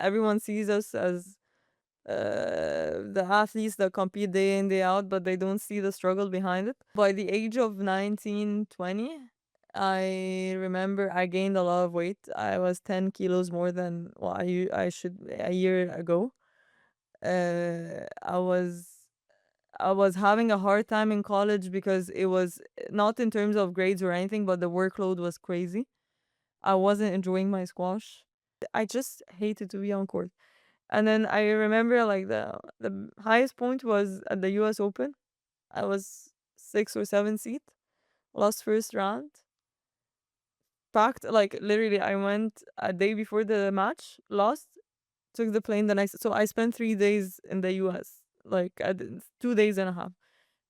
everyone sees us as the athletes that compete day in, day out, but they don't see the struggle behind it. By the age of 19, 20, I remember I gained a lot of weight. I was 10 kilos more than what I should a year ago. Uh, I was I was having a hard time in college because it was not in terms of grades or anything, but the workload was crazy. I wasn't enjoying my squash. I just hated to be on court. And then I remember like the highest point was at the US Open. I was 6 or 7 seed, lost first round. Packed, like literally I went a day before the match, lost, took the plane the next, so I spent 3 days in the US. Like 2 days and a half.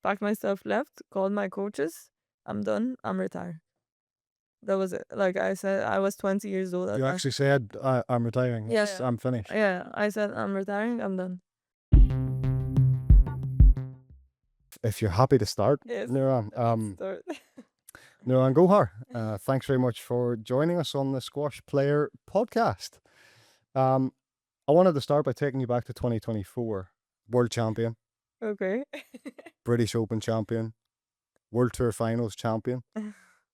Packed my stuff, left, called my coaches. I'm done. I'm retired. That was it. Like I said, I was 20 years old at You that. actually said, I'm retiring. Yeah, Yes, I'm finished. Yeah, I said I'm retiring. I'm done. If you're happy to start, Yes. Nouran, Let's start. Nouran Gohar, thanks very much for joining us on the Squash Player podcast. I wanted to start by taking you back to 2024. World Champion, Okay. British Open Champion, World Tour Finals Champion,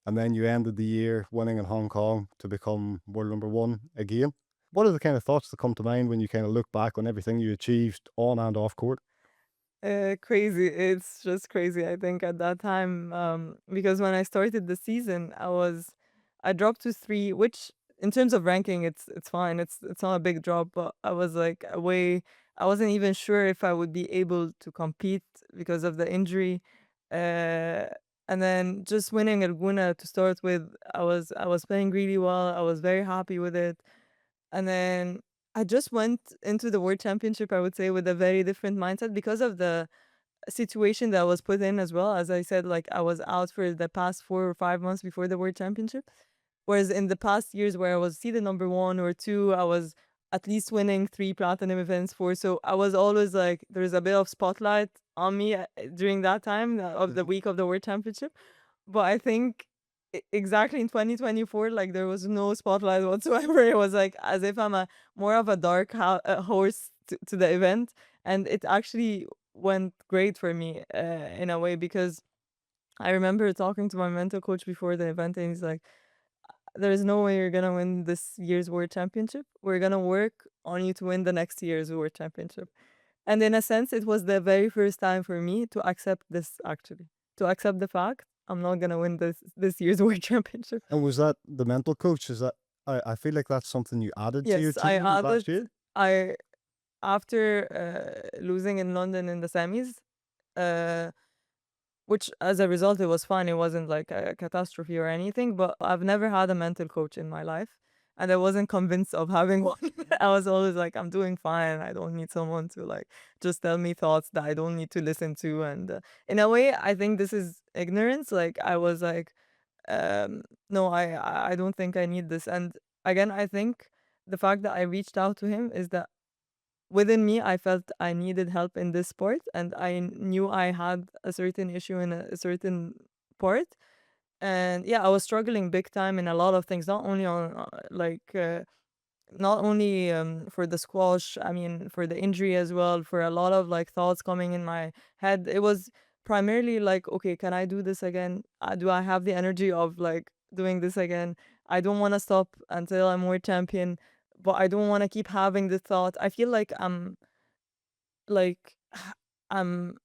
and then you ended the year winning in Hong Kong to become world number one again. What are the kind of thoughts that come to mind when you kind of look back on everything you achieved on and off court? Crazy. It's just crazy. I think at that time, because when I started the season, I dropped to 3, which in terms of ranking, it's fine. It's not a big drop, but I was like away. I wasn't even sure if I would be able to compete because of the injury. Uh, and then just winning Laguna to start with, I was playing really well. I was very happy with it. And then I just went into the World Championship, I would say, with a very different mindset because of the situation that I was put in as well. As I said, like I was out for the past 4 or 5 months before the World Championship. Whereas in the past years where I was seeded number 1 or 2, I was at least winning 3 platinum events, 4. So I was always like, there's a bit of spotlight on me during that time of the week of the World Championship. But I think exactly in 2024, like there was no spotlight whatsoever. It was like as if I'm a more of a dark horse to the event, and it actually went great for me in a way because I remember talking to my mental coach before the event, and he's like, "There's no way you're gonna win this year's World Championship. We're gonna work on you to win the next year's World Championship." And in a sense, it was the very first time for me to accept this, actually, to accept the fact I'm not gonna win this year's World Championship. And was that the mental coach? Is that I feel like that's something you added to your Yes, I team added. last year? I After losing in London in the semis, uh, which as a result it was fine. It wasn't like a catastrophe or anything. But I've never had a mental coach in my life, and I wasn't convinced of having one. I was always like, I'm doing fine. I don't need someone to like just tell me thoughts that I don't need to listen to. And in a way, I think this is ignorance. Like I was like, no, I don't think I need this. And again, I think the fact that I reached out to him is that within me, I felt I needed help in this sport, and I knew I had a certain issue in a certain part. And yeah, I was struggling big time in a lot of things, not only on not only for the squash, I mean, for the injury as well, for a lot of like thoughts coming in my head. It was primarily like, okay, can I do this again? Do I have the energy of like doing this again? I don't want to stop until I'm world champion, but I don't want to keep having the thought. I feel like like I'm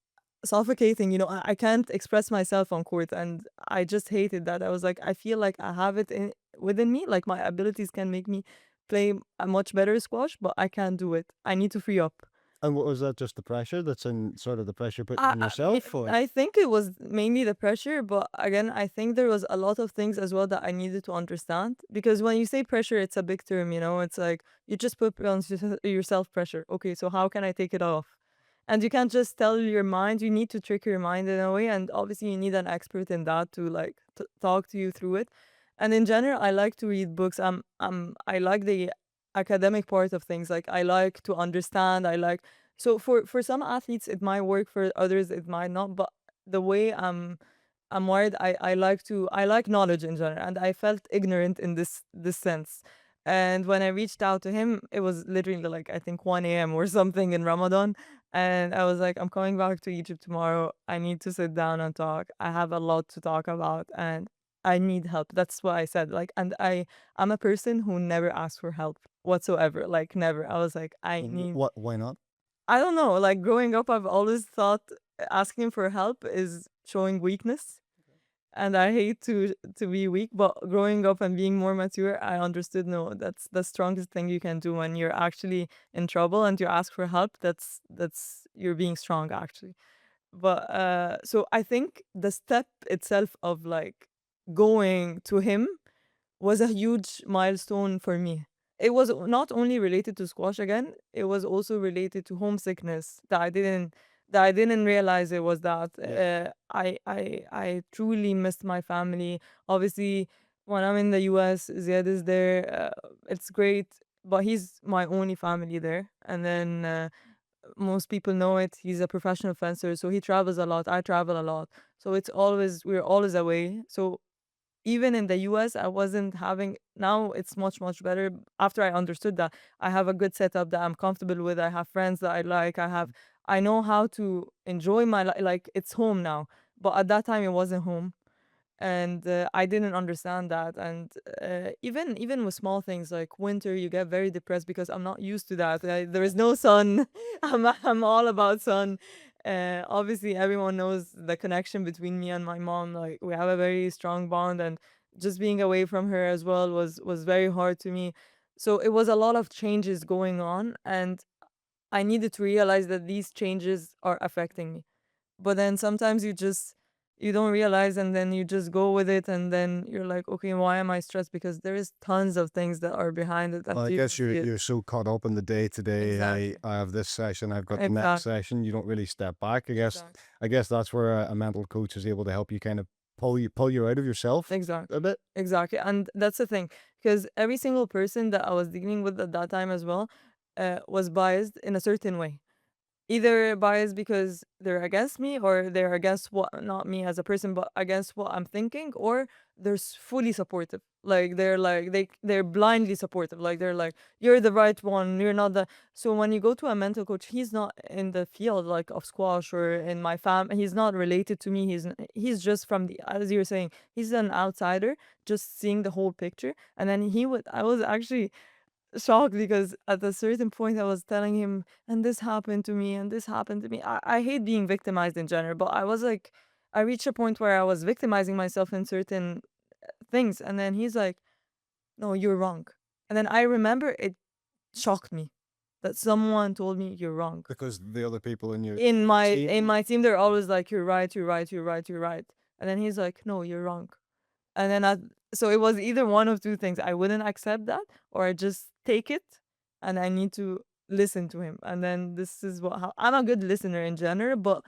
suffocating, I can't express myself on court, and I just hated that. I was like, I feel like I have it within me, like my abilities can make me play a much better squash, but I can't do it. I need to free up. And what was that? Just the pressure that's in sort of the pressure putting I, on I yourself, or I think it was mainly the pressure, but again, I think there was a lot of things as well that I needed to understand. Because when you say pressure, it's a big term, it's like you just put on yourself pressure. Okay, so how can I take it off? And you can't just tell your mind, you need to trick your mind in a way. And obviously, you need an expert in that to like talk to you through it. And in general, I like to read books. I like the academic part of things. Like I like to understand. So for some athletes it might work, for others it might not. But the way I'm wired, I like knowledge in general, and I felt ignorant in this sense. And when I reached out to him, it was literally like I think 1 a.m. or something in Ramadan. And I was like, I'm coming back to Egypt tomorrow. I need to sit down and talk. I have a lot to talk about and I need help. That's what I said. Like, and I'm a person who never asks for help whatsoever. Like never. I was like, I need What? Why not? I don't know. Like growing up, I've always thought asking for help is showing weakness and I hate to be weak, but growing up and being more mature, I understood no, that's the strongest thing you can do when you're actually in trouble and you ask for help. That's you're being strong actually. But so I think the step itself of like going to him was a huge milestone for me. It was not only related to squash again, it was also related to homesickness that I didn't realize it was that. Yeah. I truly missed my family. Obviously, when I'm in the US, Ziad is there. It's great, but he's my only family there. And then most people know it. He's a professional fencer, so he travels a lot. I travel a lot, so it's always we're always away. So even in the US, I wasn't having now it's much, much better after I understood that I have a good setup that I'm comfortable with. I have friends that I like. I know how to enjoy my like it's home now. But at that time it wasn't home and I didn't understand that. And even with small things like winter, you get very depressed because I'm not used to that. There is no sun. I'm all about sun. Obviously, everyone knows the connection between me and my mom. Like we have a very strong bond, and just being away from her as well was very hard to me. So it was a lot of changes going on, and I needed to realize that these changes are affecting me. But then sometimes you don't realize and then you just go with it and then you're like, okay, why am I stressed? Because there is tons of things that are behind it that Well, I you guess don't see it. you're so caught up in the day to day. Exactly. I have this session, I've got the next Exactly. session. You don't really step back. Exactly. I guess that's where a mental coach is able to help you kind of pull you out of yourself Exactly. a bit. Exactly. And that's the thing. Because every single person that I was dealing with at that time as well was biased in a certain way. Either biased because they're against me or they're against what not me as a person but against what I'm thinking, or fully supportive. Like they're blindly supportive. Like they're like, you're the right one, you're not the. So when you go to a mental coach, he's not in the field like of squash or in my fam, he's not related to me. He's just from the, as you're saying, he's an outsider just seeing the whole picture. And then I was actually shocked because at a certain point I was telling him, and this happened to me, and this happened to me. I hate being victimized in general, but I was like, I reached a point where I was victimizing myself in certain things. And then he's like, no, you're wrong. And then I remember it shocked me that someone told me you're wrong. Because the other people in your In team, my team, they're always like, you're right, you're right, you're right, you're right. And then he's like, no, you're wrong. And then so it was either one of two things. I wouldn't accept that, or I just take it and I need to listen to him. And then this is how I'm a good listener in general, but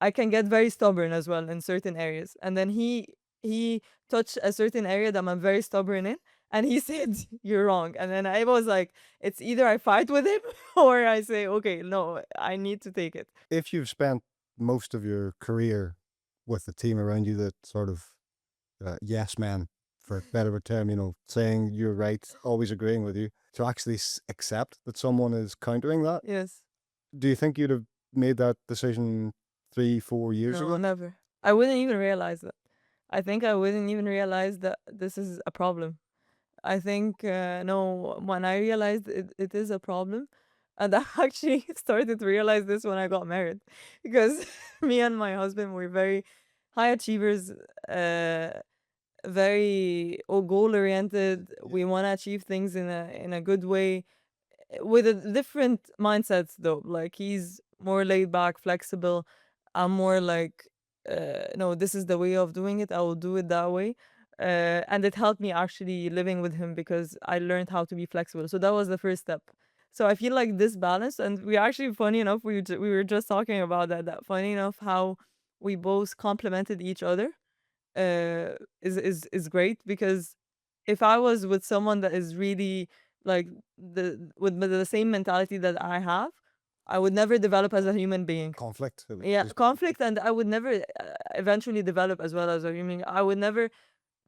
I can get very stubborn as well in certain areas. And then he touched a certain area that I'm very stubborn in. And he said, you're wrong. And then I was like, it's either I fight with him or I say, okay, no, I need to take it. if you've spent most of your career with the team around you that sort of yes men, for better of a term, saying you're right, always agreeing with you, to actually accept that someone is countering that, Yes. do you think you'd have made that decision 3, 4 years No, ago? never. I wouldn't even realize that. I think I wouldn't even realize that this is a problem. I think, no, when I realized it is a problem, and I actually started to realize this when I got married, because me and my husband were very high achievers, very goal oriented. Yeah. We want to achieve things in a good way, with a different mindsets though. Like he's more laid back, flexible. I'm more like, no, this is the way of doing it. I will do it that way. And it helped me actually living with him because I learned how to be flexible. So that was the first step. So I feel like this balance, and we actually, funny enough, we were just talking about that. That funny enough how we both complemented each other is great because if I was with someone that is really like the same mentality that I have, I would never develop as a human being. Conflict. It would Yeah, just conflict, and I would never eventually develop as well as a human. I would never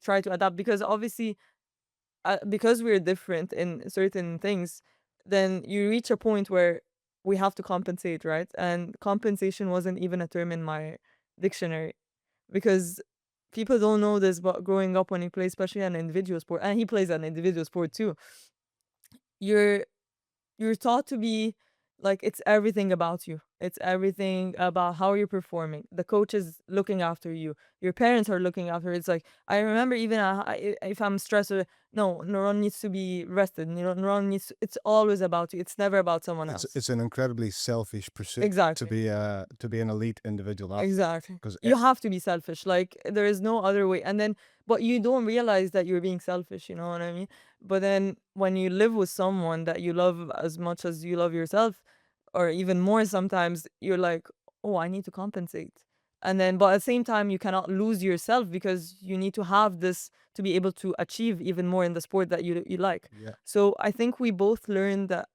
try to adapt because obviously because we're different in certain things, then you reach a point where we have to compensate, right? And compensation wasn't even a term in my dictionary, because people don't know this, but growing up when you play, especially an individual sport, and he plays an individual sport too, you're you're taught to be like, it's everything about you. It's everything about how you're performing. The coach is looking after you. Your parents are looking after. It's like, I remember even if I'm stressed, no, Neuron needs to be rested. Neuron needs. It's always about you. It's never about someone else. It's an incredibly selfish pursuit Exactly. to be an elite individual athlete. Exactly. Because You have to be selfish. Like, there is no other way. And then, but you don't realize that you're being selfish, you know what I mean? But then when you live with someone that you love as much as you love yourself, or even more sometimes, you're like, oh, I need to compensate. And then, but at the same time, you cannot lose yourself, because you need to have this to be able to achieve even more in the sport that you like. yeah, So I think we both learned that,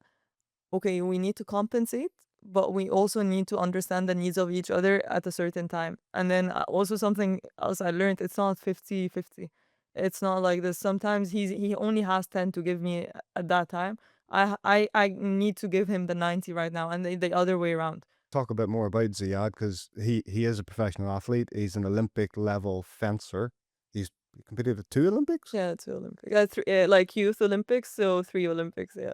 okay, we need to compensate, but we also need to understand the needs of each other at a certain time. And then also something else I learned, it's not 50-50. It's not like this. Sometimes he only has 10 to give me at that time. I need to give him the 90 right now, and the other way around. talk a bit more about Ziad because he is a professional athlete. He's an Olympic level fencer. He's competed at 2 Olympics. Yeah, 2 Olympics. Like youth Olympics, so 3 Olympics, yeah.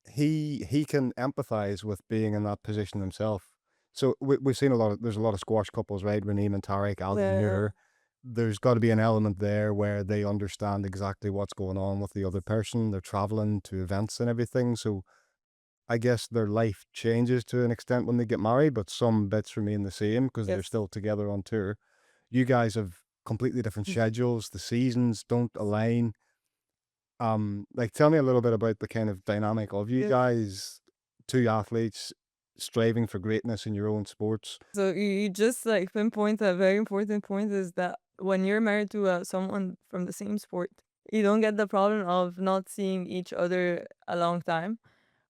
He can empathize with being in that position himself. So we've seen there's a lot of squash couples, right? Raneem and Tarek, Alvin Yeah, Muir. There's got to be an element there where they understand exactly what's going on with the other person. They're traveling to events and everything. So I guess their life changes to an extent when they get married, but some bits remain the same because they're yes. still together on tour. You guys have completely different schedules. The seasons don't align. Like tell me a little bit about the kind of dynamic of you Yeah. guys, two athletes striving for greatness in your own sports. So you just like pinpoint a very important point, is that when you're married to someone from the same sport, you don't get the problem of not seeing each other a long time,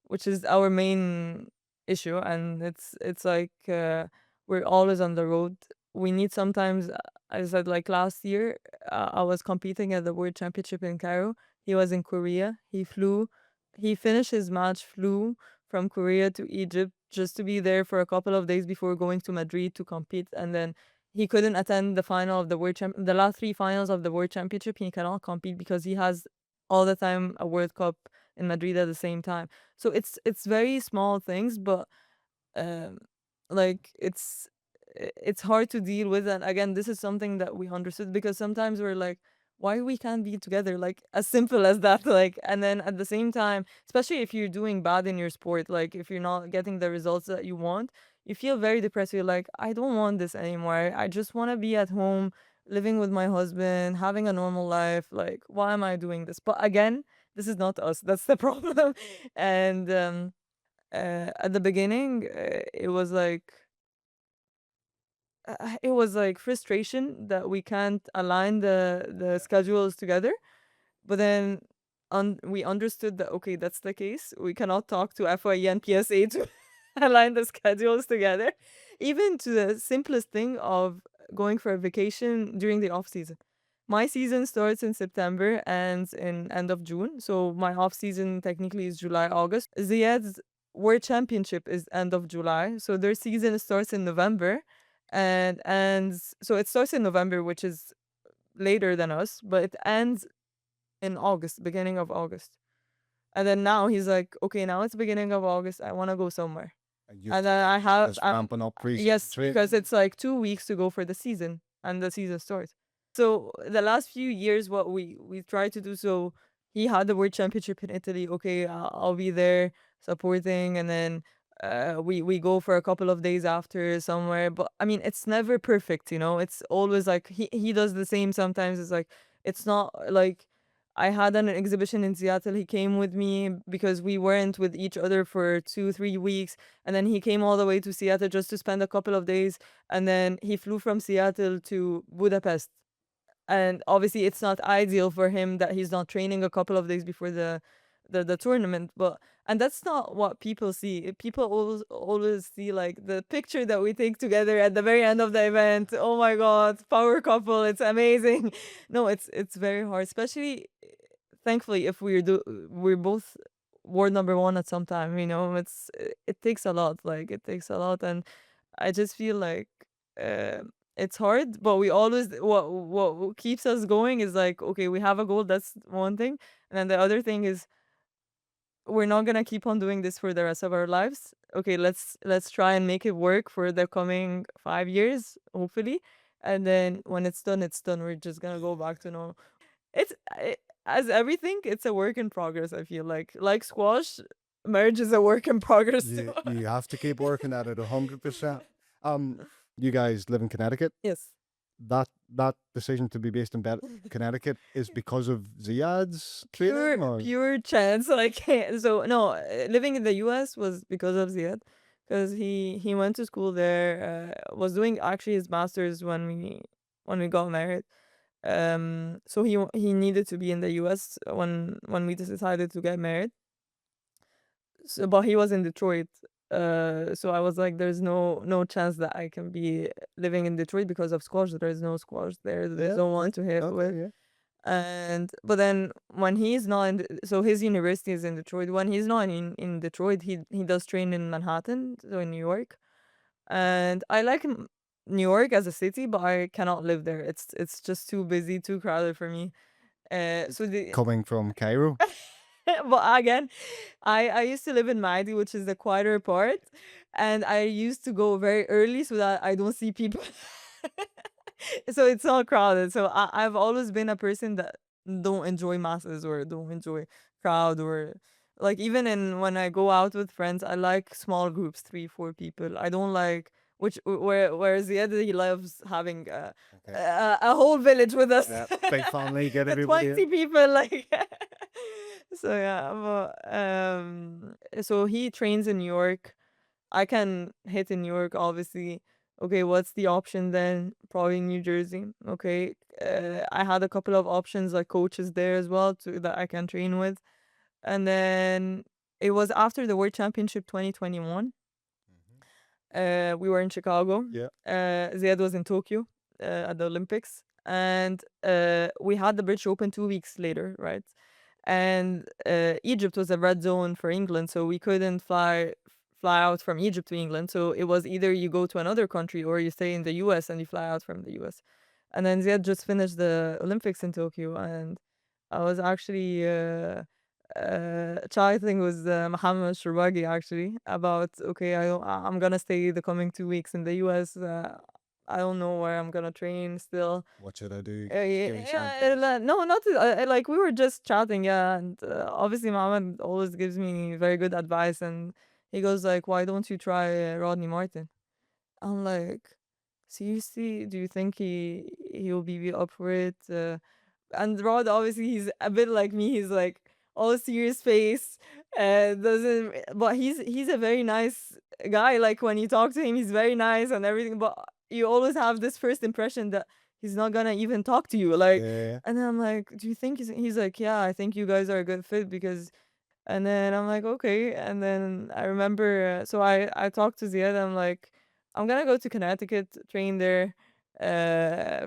which is our main issue. And it's like, we're always on the road. We need sometimes, I said, like last year, I was competing at the World Championship in Cairo. He was in Korea. He finished his match, flew from Korea to Egypt just to be there for a couple of days before going to Madrid to compete. And then he couldn't attend the final of the last three finals of the World Championship. He cannot compete because he has all the time a World Cup in Madrid at the same time. So it's very small things, but um, like it's hard to deal with. And again, this is something that we understood, because sometimes we're like, why we can't be together, like as simple as that. Like, and then at the same time, especially if you're doing bad in your sport, like if you're not getting the results that you want, you feel very depressed. You're like, I don't want this anymore. I just want to be at home, living with my husband, having a normal life. Like, why am I doing this? But again, this is not us, that's the problem. And at the beginning, it was like frustration that we can't align the schedules together. But then we understood that, okay, that's the case. We cannot talk to FYE and PSA to align the schedules together, even to the simplest thing of going for a vacation during the off season. My season starts in September and in end of June. So my off season technically is July, August. Ziad's World Championship is end of July. So their season starts in November. And so it starts in November, which is later than us, but it ends in August, beginning of August. And then now he's like, okay, now it's beginning of August. I want to go somewhere. And you're And then I have, just ramping up pre-season yes, training. because it's like 2 weeks to go for the season, and the season starts. So the last few years, what we tried to do, so he had the World Championship in Italy. Okay, I'll be there supporting, and then we go for a couple of days after somewhere. But I mean, it's never perfect, you know. It's always like he does the same sometimes. It's like, it's not like, I had an exhibition in Seattle. He came with me because we weren't with each other for 2-3 weeks. And then he came all the way to Seattle just to spend a couple of days. And then he flew from Seattle to Budapest. And obviously, it's not ideal for him that he's not training a couple of days before the tournament. But and that's not what people see. People always see like the picture that we take together at the very end of the event. Oh my God, power couple! It's amazing. No, it's very hard, especially thankfully, if we're both world number one at some time, it takes a lot. Like it takes a lot, and I just feel like uh, it's hard. But we always what keeps us going is like, okay, we have a goal. That's one thing, and then the other thing is we're not gonna keep on doing this for the rest of our lives. Okay, let's try and make it work for the coming 5 years, hopefully. And then when it's done, it's done. We're just gonna go back to normal. It's as everything, it's a work in progress. I feel like squash, marriage is a work in progress too. You have to keep working at it 100%. You guys live in Connecticut. Yes. That decision to be based in Connecticut is because of Ziad's training, or Pure chance. Like so no, living in the US was because of Ziad, because he went to school there, was doing actually his masters when we got married. So he needed to be in the US when we decided to get married. So, but he was in Detroit. So I was like, there's no chance that I can be living in Detroit because of squash. There is no squash there. There's yeah, no one to hit okay, with. yeah, And but then when he's not in so his university is in Detroit. When he's not in Detroit, he does train in Manhattan, so in New York. And I like New York as a city, but I cannot live there. It's just too busy, too crowded for me. So the coming from Cairo. but again, I used to live in Maidi, which is the quieter part, and I used to go very early so that I don't see people. So it's not crowded. So I've always been a person that don't enjoy masses or don't enjoy crowd or like even in when I go out with friends, I like small groups, 3, 4 people. I don't like which whereas the other he loves having Okay. a whole village with us. Yeah, big family, get everybody 20 in. people like so yeah, so he trains in New York. I can hit in New York, obviously. Okay, what's the option then? Probably New Jersey. Okay, I had a couple of options like coaches there as well that I can train with, and then it was after the World Championship 2021. We were in Chicago. Yeah. Ziad was in Tokyo at the Olympics, and we had the British Open 2 weeks later, right? And Egypt was a red zone for England, so we couldn't fly out from Egypt to England. So it was either you go to another country or you stay in the US and you fly out from the US. And then Ziad just finished the Olympics in Tokyo, and I was actually chatting with Mohammed Shurwagi actually about okay, I'm gonna stay the coming 2 weeks in the US. I don't know where I'm gonna train still. What should I do? Give me some Yeah, no, not like we were just chatting, yeah, and obviously Mohammed always gives me very good advice, and he goes like, "Why don't you try Rodney Martin?" I'm like, "Seriously, do you think he'll be up for it?" And Rod, obviously, he's a bit like me. He's like all serious face, doesn't. But he's a very nice guy. Like when you talk to him, he's very nice and everything. But you always have this first impression that he's not gonna even talk to you. Like, yeah. and then I'm like, do you think he's like, yeah, I think you guys are a good fit because and then I'm like, okay. And then I remember, so I talked to Ziad. I'm like, I'm gonna go to Connecticut, train there,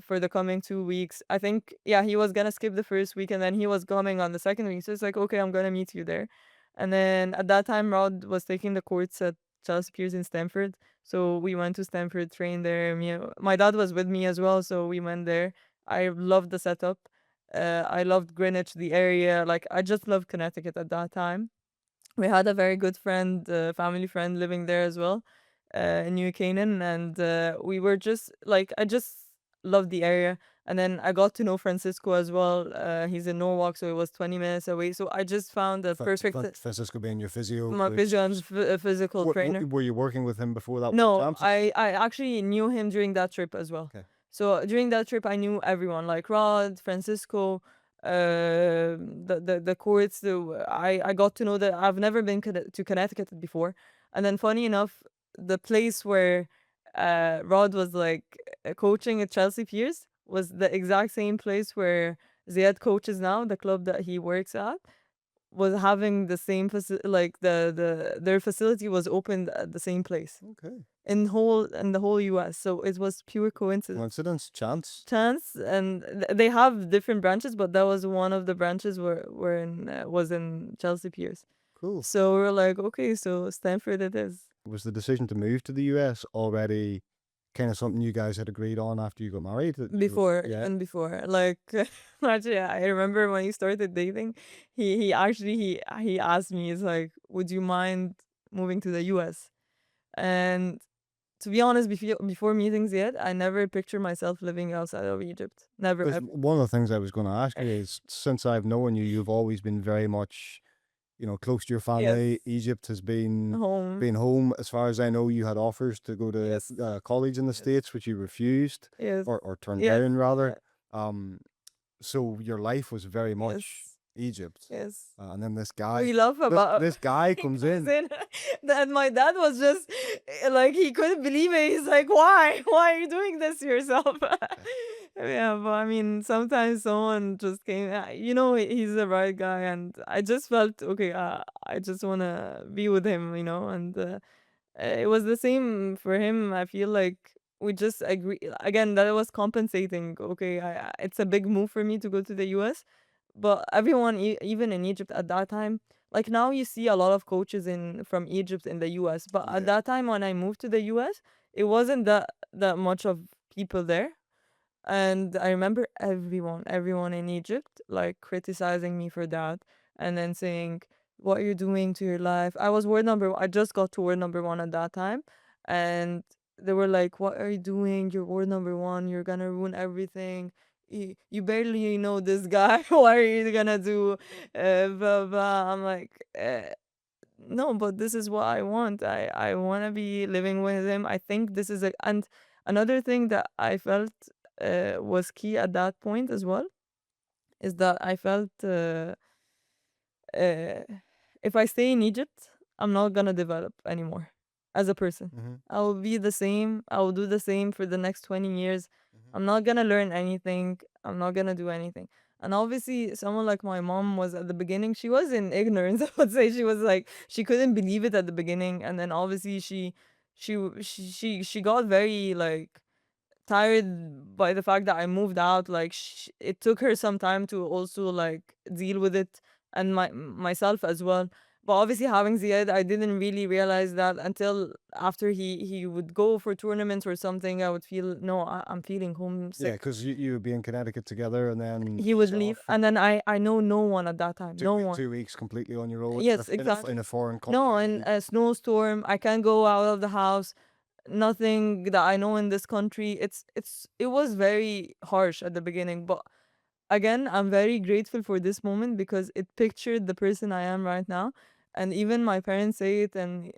for the coming 2 weeks. I think, yeah, he was gonna skip the first week, and then he was coming on the second week. So it's like, okay, I'm gonna meet you there. And then at that time, Rod was taking the courts at Chelsea Piers in Stamford. So we went to Stamford, trained there. My dad was with me as well, so we went there. I loved the setup. I loved Greenwich, the area. Like I just loved Connecticut at that time. We had a very good friend, family friend living there as well, in New Canaan, and we were just like I just loved the area. And then I got to know Francisco as well. He's in Norwalk, so it was 20 minutes away. So I just found a perfect Francisco being your physio. my physio and physical trainer. Were you working with him before that No, championship? I actually knew him during that trip as well. Okay. So during that trip, I knew everyone like Rod, Francisco, the courts. I got to know that I've never been to Connecticut before, and then funny enough, the place where Rod was like coaching at Chelsea Piers was the exact same place where Ziad coaches now, the club that he works at was having the same like their facility was opened at the same place Okay. in the whole US. So it was pure coincidence. Coincidence? Chance? Chance, and they have different branches, but that was one of the branches where in was in Chelsea Piers. Cool. So we're like, okay, so Stanford it is. Was the decision to move to the US already kind of something you guys had agreed on after you got married? Before, Yeah. even before, like actually, I remember when he started dating, he actually he asked me, he's like, would you mind moving to the US? And to be honest, before meeting Ziad, I never pictured myself living outside of Egypt. Never Because ever. one of the things I was going to ask you is, since I've known you, you've always been very much, close to your Yes. family. Egypt has been Home. home. As far as I know, you had offers to go to Yes. college in the Yes. States, which you refused, Yes. or turned Yes. down rather. So your life was very much Yes. Egypt. Yes. And then this What guy, we love about this guy he comes comes in. in that my dad was just like he couldn't believe it. He's like, why are you doing this to yourself? Yeah, but I mean, sometimes someone just came. He's the right guy, and I just felt okay. I just wanna be with him, and it was the same for him. I feel like we just agree again that it was compensating. Okay, it's a big move for me to go to the US, but everyone, even in Egypt at that time, like now you see a lot of coaches in from Egypt in the US, but at Yeah. that time when I moved to the US, it wasn't that much of people there. And I remember everyone in Egypt like criticizing me for that and then saying, what are you doing to your life? I just got to word number one at that time. And they were like, what are you doing? You're word number one. You're gonna ruin everything. You barely know this guy. What are you gonna do? Blah, blah. I'm like, no, but this is what I want. I want to be living with him. I think this is and another thing that I felt was key at that point as well is that I felt uh, if I stay in Egypt, I'm not gonna develop anymore as a person. Mm-hmm. I will be the same. I will do the same for the next 20 years. Mm-hmm. I'm not gonna learn anything. I'm not gonna do anything. And obviously, someone like my mom was at the beginning, she was in ignorance. I would say she was like, she couldn't believe it at the beginning. And then obviously, she got very like tired by the fact that I moved out. Like it took her some time to also like deal with it and myself as well. But obviously having Ziad, I didn't really realize that until after he would go for tournaments or something. I would feel no, I'm feeling Yeah, homesick. because you would be in Connecticut together, and then He would he's leave, off for and then I know no one at that time. two No one. 2 weeks completely on your own Yes, in exactly. a foreign No, in country. a snowstorm, I can't go out of the house. Nothing that I know in this country. It was very harsh at the beginning, but again, I'm very grateful for this moment because it pictured the person I am right now. And even my parents say it, and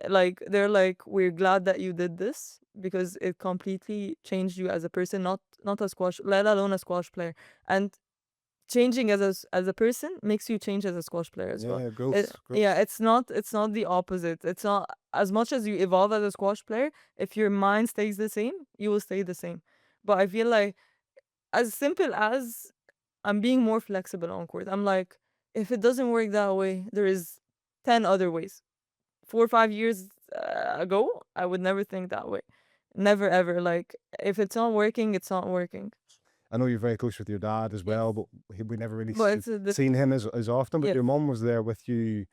like they're like, "We're glad that you did this because it completely changed you as a person, not a squash, let alone a squash player." And changing as a person makes you change as a squash player as well. Yeah, growth, Yeah, growth. it's not the opposite. It's not as much as you evolve as a squash player. If your mind stays the same, you will stay the same. But I feel like as simple as I'm being more flexible on court. I'm like, if it doesn't work that way, there is 10 other ways. 4 or 5 years ago, I would never think that way. Never ever. Like, if it's not working, it's not working. I know you're very close with your dad as Yes. well, but we never really But it's a seen different. him as often. But Yes. your mum was there with you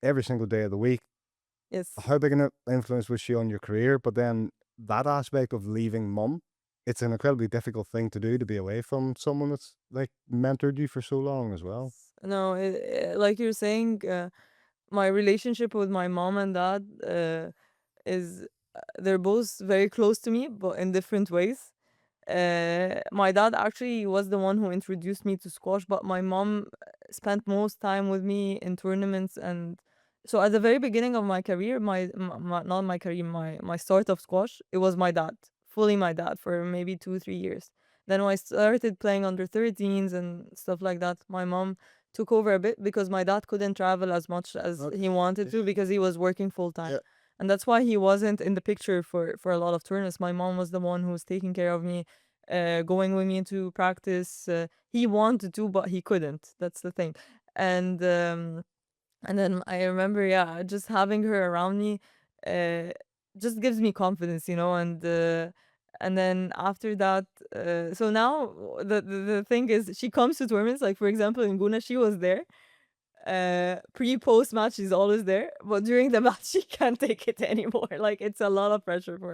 every single day of the week. Yes. How big an influence was she on your career? But then that aspect of leaving mum, it's an incredibly difficult thing to do, to be away from someone that's like mentored you for so long as well. No, like you're saying, my relationship with my mom and dad is they're both very close to me, but in different ways. My dad actually was the one who introduced me to squash, but my mom spent most time with me in tournaments. And so at the very beginning of my career, not my career, my start of squash, it was my dad, fully my dad for maybe 2 3 years. Then when I started playing under 13s and stuff like that, my mom took over a bit because my dad couldn't travel as much as Okay. he wanted to Yeah. because he was working full time. Yeah. And that's why he wasn't in the picture for a lot of tournaments. My mom was the one who was taking care of me, going with me into practice. He wanted to, but he couldn't. That's the thing. and then I remember, yeah, just having her around me, uh, just gives me confidence, and then after that, so now the thing is, she comes to tournaments. Like for example, in Guna, she was there, pre post match she's always there, but during the match she can't take it anymore. Like it's a lot of pressure for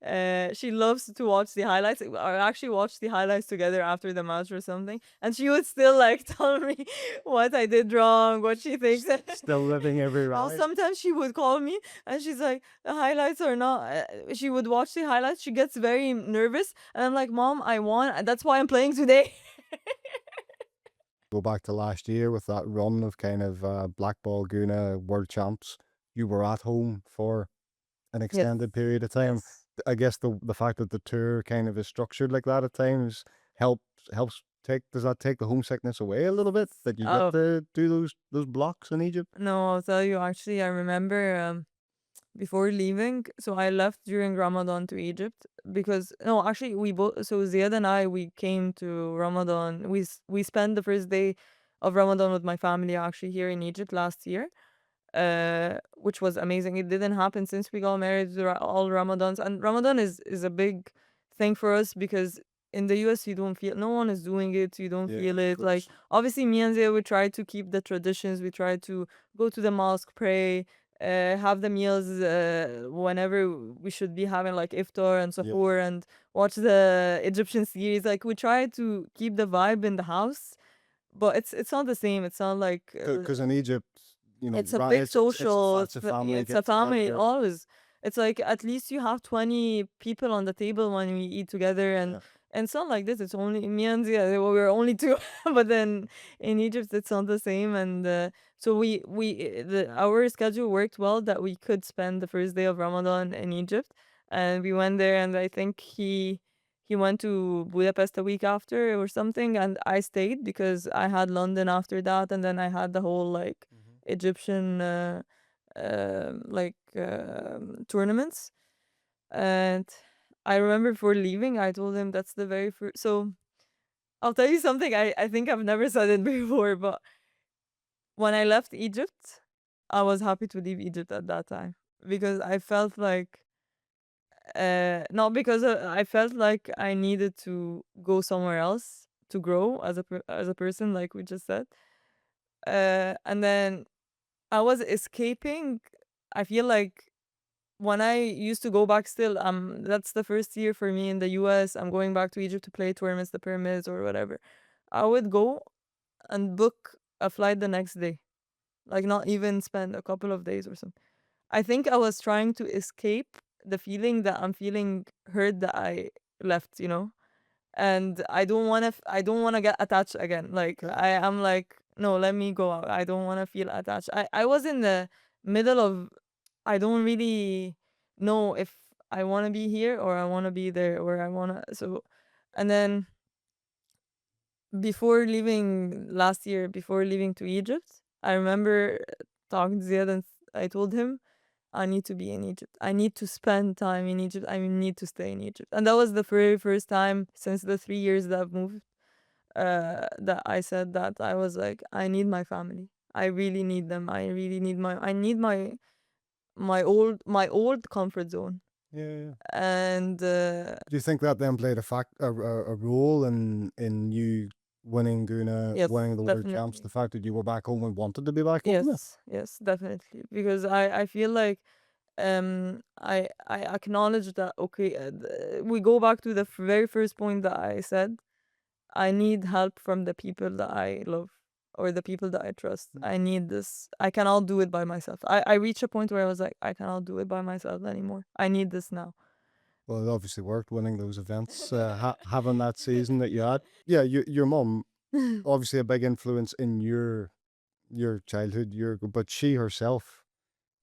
her. She loves to watch the highlights, or actually watch the highlights together after the match or something, and she would still like tell me what I did wrong, what she thinks. Still living every Now rally. sometimes she would call me and she's like, the highlights are not, she would watch the highlights, she gets very nervous, and I'm like, Mom, I won, that's why I'm playing today. Go back to last year with that run of kind of Black Ball Guna World Champs. You were at home for an Yes. extended period of time. Yes. I guess the fact that the tour kind of is structured like that at times helps take does that take the homesickness away a little bit that you get Oh, to do those blocks in Egypt? no, I'll tell you, actually, I remember before leaving, so I left during Ramadan to Egypt because, no, actually, we both, so Ziad and I, we came to Ramadan. We spent the first day of Ramadan with my family actually here in Egypt last year, which was amazing. It didn't happen since we got married to all Ramadans, and Ramadan is a big thing for us because in the US you don't feel, no one is doing it, you don't Yeah, feel of it. Like course. obviously, me and Zia, we try to keep the traditions. We try to go to the mosque, pray, have the meals whenever we should be having, like iftar and Yeah. sahur, and watch the Egyptian series. Like we try to keep the vibe in the house, but it's not the same. It's not like Because in Egypt, it's a big social. it's a family It's a get family together. always. It's like at least you have 20 people on the table when we eat together, and Yeah. it's not like this. It's only me and Zia. Well, we're only two, but then in Egypt it's not the same. And so our schedule worked well that we could spend the first day of Ramadan in Egypt, and we went there. And I think he went to Budapest a week after or something, and I stayed because I had London after that, and then I had the whole like Mhm. Egyptian tournaments. And I remember before leaving, I told him that's the very first. So I'll tell you something. I think I've never said it before, but when I left Egypt, I was happy to leave Egypt at that time because I felt like not because I felt like I needed to go somewhere else to grow as as a person, like we just said. And then I was escaping. I feel like when I used to go back still, that's the first year for me in the US. I'm going back to Egypt to play tournaments, the pyramids or whatever. I would go and book a flight the next day. Like not even spend a couple of days or something. I think I was trying to escape the feeling that I'm feeling hurt that I left. And I don't want to get attached again. Like Okay. I am like, no, let me go out. I don't want to feel attached. I was in the middle of, I don't really know if I want to be here or I want to be there, or I want to, so. And then before leaving last year, before leaving to Egypt, I remember talking to Ziad, and I told him I need to be in Egypt. I need to spend time in Egypt. I need to stay in Egypt. And that was the very first time since the 3 years that I've moved, that I said that. I was like, I need my family. I really need them. I really need I need my old comfort zone. Yeah, yeah. And Do you think that then played a role in you winning Guna, yes, winning the World Champs? definitely. The fact that you were back home and wanted to be back home? Yeah. Yes, yes, definitely. Because I feel like I acknowledge that, okay, we go back to the very first point that I said. I need help from the people that I love or the people that I trust. Mm. I need this. I cannot do it by myself. I reached a point where I was like, I cannot do it by myself anymore. I need this now. Well, it obviously worked winning those events, having that season that you had. Yeah, your mum obviously a big influence in your childhood. But she herself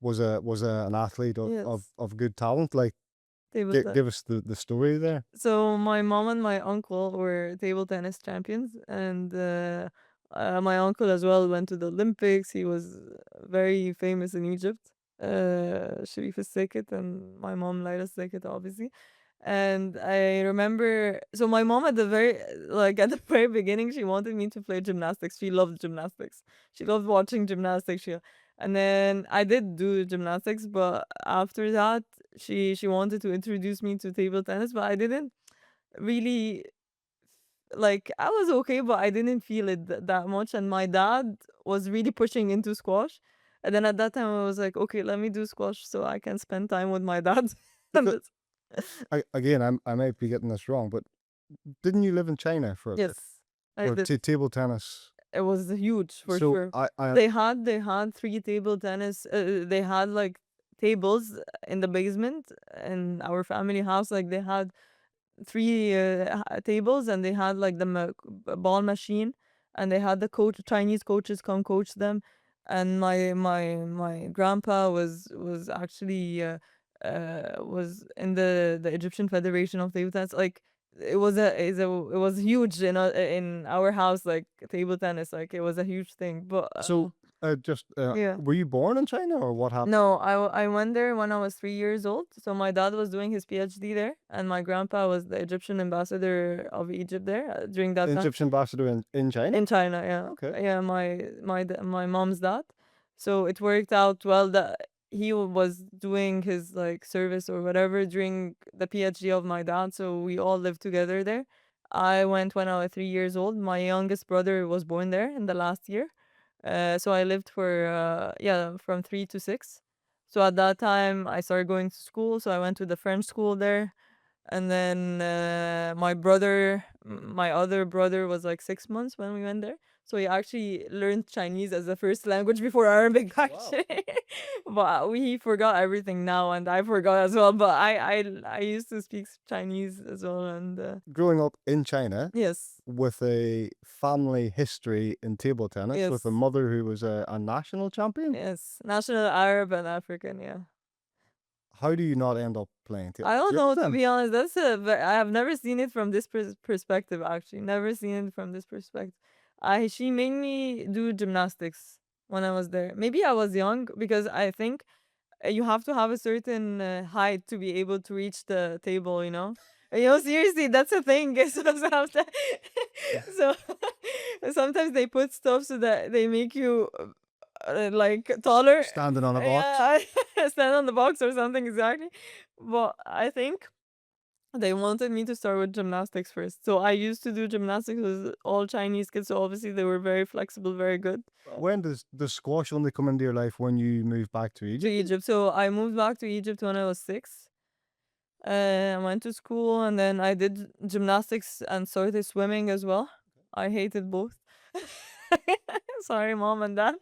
was an athlete Yes, of good talent. Like, table tennis. give us the story there. So my mom and my uncle were table tennis champions, and my uncle as well went to the Olympics. He was very famous in Egypt. Sharif Sekit and my mom Laila Sekit, obviously. And I remember, so my mom at the very, like at the very beginning, she wanted me to play gymnastics. She loved gymnastics. She loved watching gymnastics. And then I did do gymnastics, but after that, she wanted to introduce me to table tennis, but I didn't really, like, I was okay, but I didn't feel it that much. And my dad was really pushing into squash. And then at that time, I was like, okay, let me do squash so I can spend time with my dad. And Because again, I might be getting this wrong, but didn't you live in China for a bit? yes, I Or did. table tennis. It was huge for So sure. I They had three table tennis. They had like tables in the basement in our family house. Like they had three tables, and they had like the ball machine, and they had the Chinese coaches come coach them. And my grandpa was actually was in the Egyptian Federation of Table Tennis. Like it was huge in our house, like table tennis. Like it was a huge thing. But so just yeah. were you born in China or what happened? No, I went there when I was 3 years old. So my dad was doing his PhD there, and my grandpa was the Egyptian ambassador of Egypt there during that time. Egyptian ambassador in China? In China, yeah. Okay. Yeah, my mom's dad. So it worked out well that he was doing his like service or whatever during the PhD of my dad. So we all lived together there. I went when I was 3 years old. My youngest brother was born there in the last year. So I lived for yeah, from 3 to 6. So at that time I started going to school. So I went to the French school there. And then my other brother was like 6 months when we went there. So he actually learned Chinese as a first language before Arabic, actually. But he forgot everything now, and I forgot as well. But I used to speak Chinese as well, and Growing up in China yes, with a family history in table tennis, with a yes, mother who was a national champion, yes, national Arab and African, yeah. how do you not end up playing I don't table know, to tennis? be honest. I have never seen it from this perspective. Actually, never seen it from this perspective. I She made me do gymnastics when I was there. Maybe I was young because I think you have to have a certain height to be able to reach the table. Seriously, that's a thing. So sometimes, so sometimes they put stuff so that they make you like taller. Standing on a box. Yeah, stand on the box or something exactly. But I think they wanted me to start with gymnastics first. So I used to do gymnastics with all Chinese kids. So obviously they were very flexible, very good. When does the squash only come into your life when you move back to To Egypt? Egypt. So I moved back to Egypt when I was 6. I went to school, and then I did gymnastics and started swimming as well. I hated both. Sorry, mom and dad.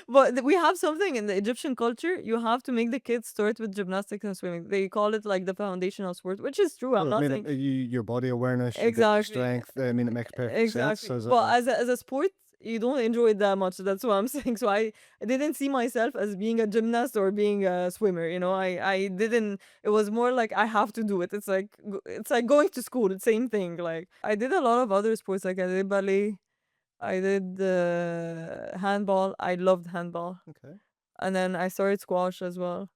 But we have something in the Egyptian culture. You have to make the kids start with gymnastics and swimming. They call it like the foundational sport, which is true. I'm Well, I not mean, saying your body awareness, your exactly. strength. I mean, it makes perfect sense Exactly. as But as a sport, you don't enjoy it that much. That's what I'm saying. So I didn't see myself as being a gymnast or being a swimmer. I didn't. It was more like I have to do it. It's like going to school. It's same thing. Like I did a lot of other sports. Like I did ballet. I did handball. I loved handball. Okay. And then I started squash as well.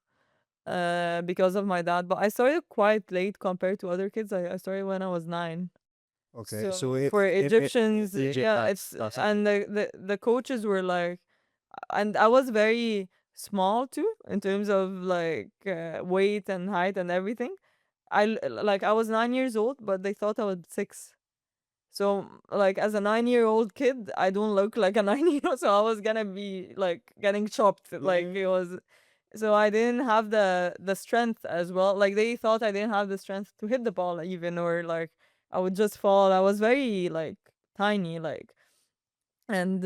Because of my dad. But I started quite late compared to other kids. I started when I was 9. Okay. So So for Egyptians, yeah, that's and the coaches were like, and I was very small too in terms of like weight and height and everything. Like I was 9 years old, but they thought I was 6. So like as a 9-year old kid, I don't look like a 9-year old. So I was gonna be like getting chopped. Like it was. So I didn't have the strength as well. Like they thought I didn't have the strength to hit the ball even, or like I would just fall. I was very like tiny, like. And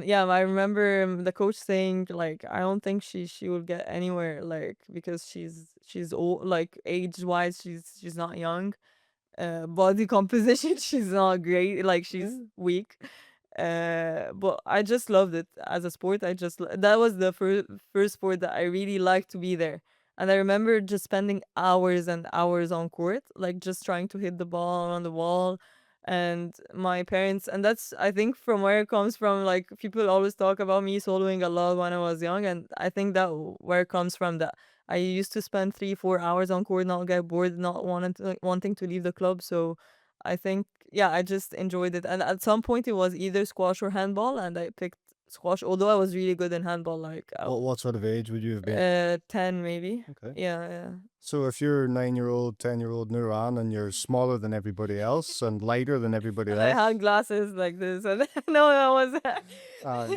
yeah, I remember the coach saying like I don't think she will get anywhere, like because she's old, like age wise she's not young. Body composition she's not great, like she's weak. But I just loved it as a sport. That was the first sport that I really liked to be there. And I remember just spending hours and hours on court, like just trying to hit the ball on the wall. And my parents, and that's, I think, from where it comes from. Like, people always talk about me soloing a lot when I was young, and I think that where it comes from, that I used to spend 3 4 hours on court, not get bored, not wanting to leave the club. So I think, yeah, I just enjoyed it. And at some point it was either squash or handball, and I picked squash, although I was really good in handball, like What sort of age would you have been? 10 maybe. Okay. Yeah, yeah. So if you're 9-year-old, 10-year-old Nouran and you're smaller than everybody else and lighter than everybody And I else, had glasses like this, and no, that was uh,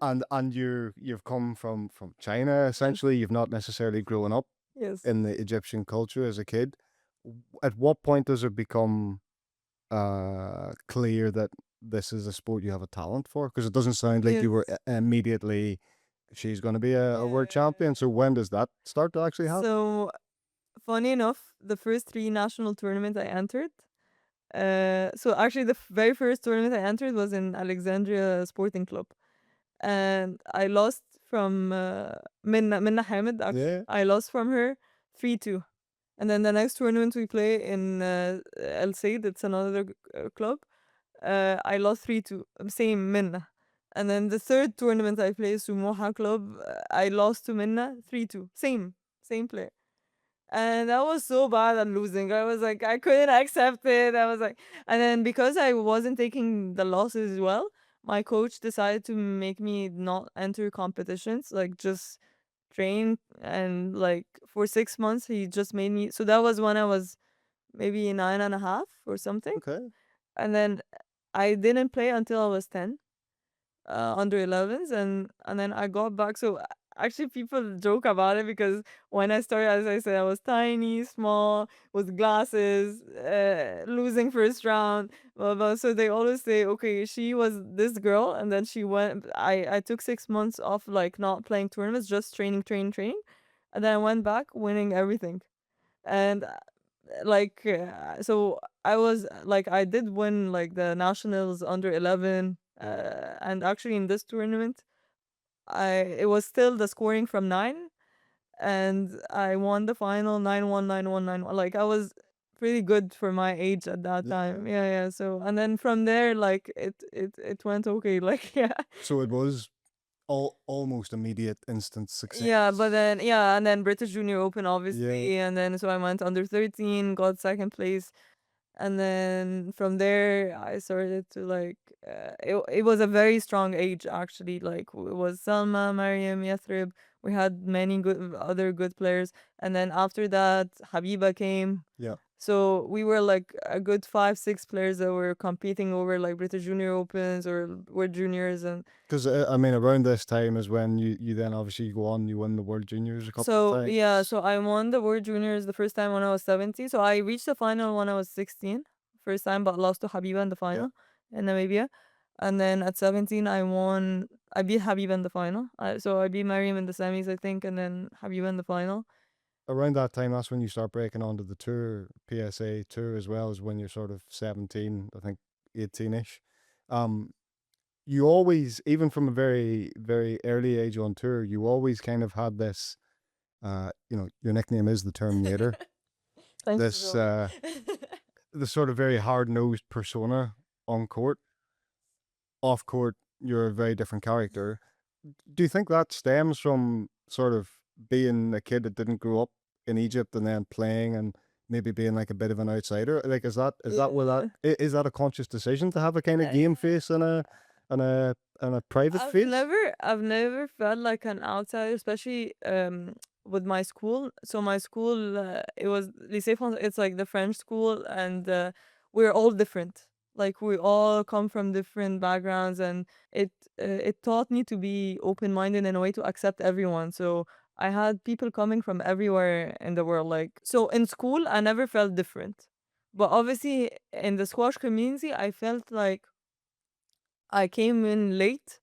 and you've come from China essentially, you've not necessarily grown up yes. in the Egyptian culture as a kid. At what point does it become clear that this is a sport you have a talent for? Because it doesn't sound like Yes. you were immediately, she's going to be a world Yeah. champion. So when does that start to actually happen? So funny enough, the first three national tournaments I entered. So actually, the very first tournament I entered was in Alexandria Sporting Club, and I lost from Minna Hamid. Actually, Yeah. I lost from her 3-2. And then the next tournament we play in El Said, it's another club. I lost 3-2. Same Minna. And then the third tournament I play, Sumoha Club, I lost to Minna 3-2. Same player. And I was so bad at losing. I was like, I couldn't accept it. I was like, and then because I wasn't taking the losses well, my coach decided to make me not enter competitions, like just train. And like for 6 months, he just made me. So that was when I was maybe 9.5 or something. Okay. And then I didn't play until I was 10, under 11s, and then I got back. So actually, people joke about it because when I started, as I said, I was tiny, small, with glasses, losing first round. Blah, blah. So they always say, okay, she was this girl, and then she went. I took 6 months off, like not playing tournaments, just training, training, training, and then I went back, winning everything. And like so I was like, I did win like the nationals under 11, and actually in this tournament, I it was still the scoring from 9, and I won the final 9-1, 9-1, 9-1. Like, I was pretty good for my age at that Yeah. time. Yeah, yeah. So and then from there, like it went okay. Like, yeah. So it was almost immediate instant Yeah, but success. then, yeah, and then British Junior Open, Yeah. obviously, and then so I went under 13, got second place. And then from there, I started to like, it was a very strong age, actually. Like, it was Salma, Mariam, Yathrib. We had many good other good players. And then after that, Habiba came. Yeah. So we were like a good 5 6 players that were competing over like British Junior Opens or World Juniors. And Because I mean, around this time is when you then obviously go on, you win the World Juniors a couple of so, yeah, times. so I won the World Juniors the first time when I was 17. So I reached the final when I was 16, first time, but lost to Habiba in the Yeah. final in Namibia. And then at 17, I beat Habiba in the final. So I beat Mariam in the semis, I think, and then Habiba in the final. Around that time, that's when you start breaking onto the tour, PSA tour as well, as when you're sort of 17, I think 18-ish. Um, you always, even from a very, very early age on tour, you always kind of had this, your nickname is the Terminator, Thank you this, so much. the sort of very hard-nosed persona on court. Off court, you're a very different character. Do you think that stems from sort of being a kid that didn't grow up in Egypt and then playing and maybe being like a bit of an outsider? Like, is that where Yeah. is that a conscious decision to have a kind of game face and a private face? I've never felt like an outsider, especially with my school. So my school, it was Lycée Français. It's like the French school, and we're all different. Like, we all come from different backgrounds, and it taught me to be open minded in a way to accept everyone. So I had people coming from everywhere in the world. Like, so in school, I never felt different, but obviously in the squash community, I felt like I came in late,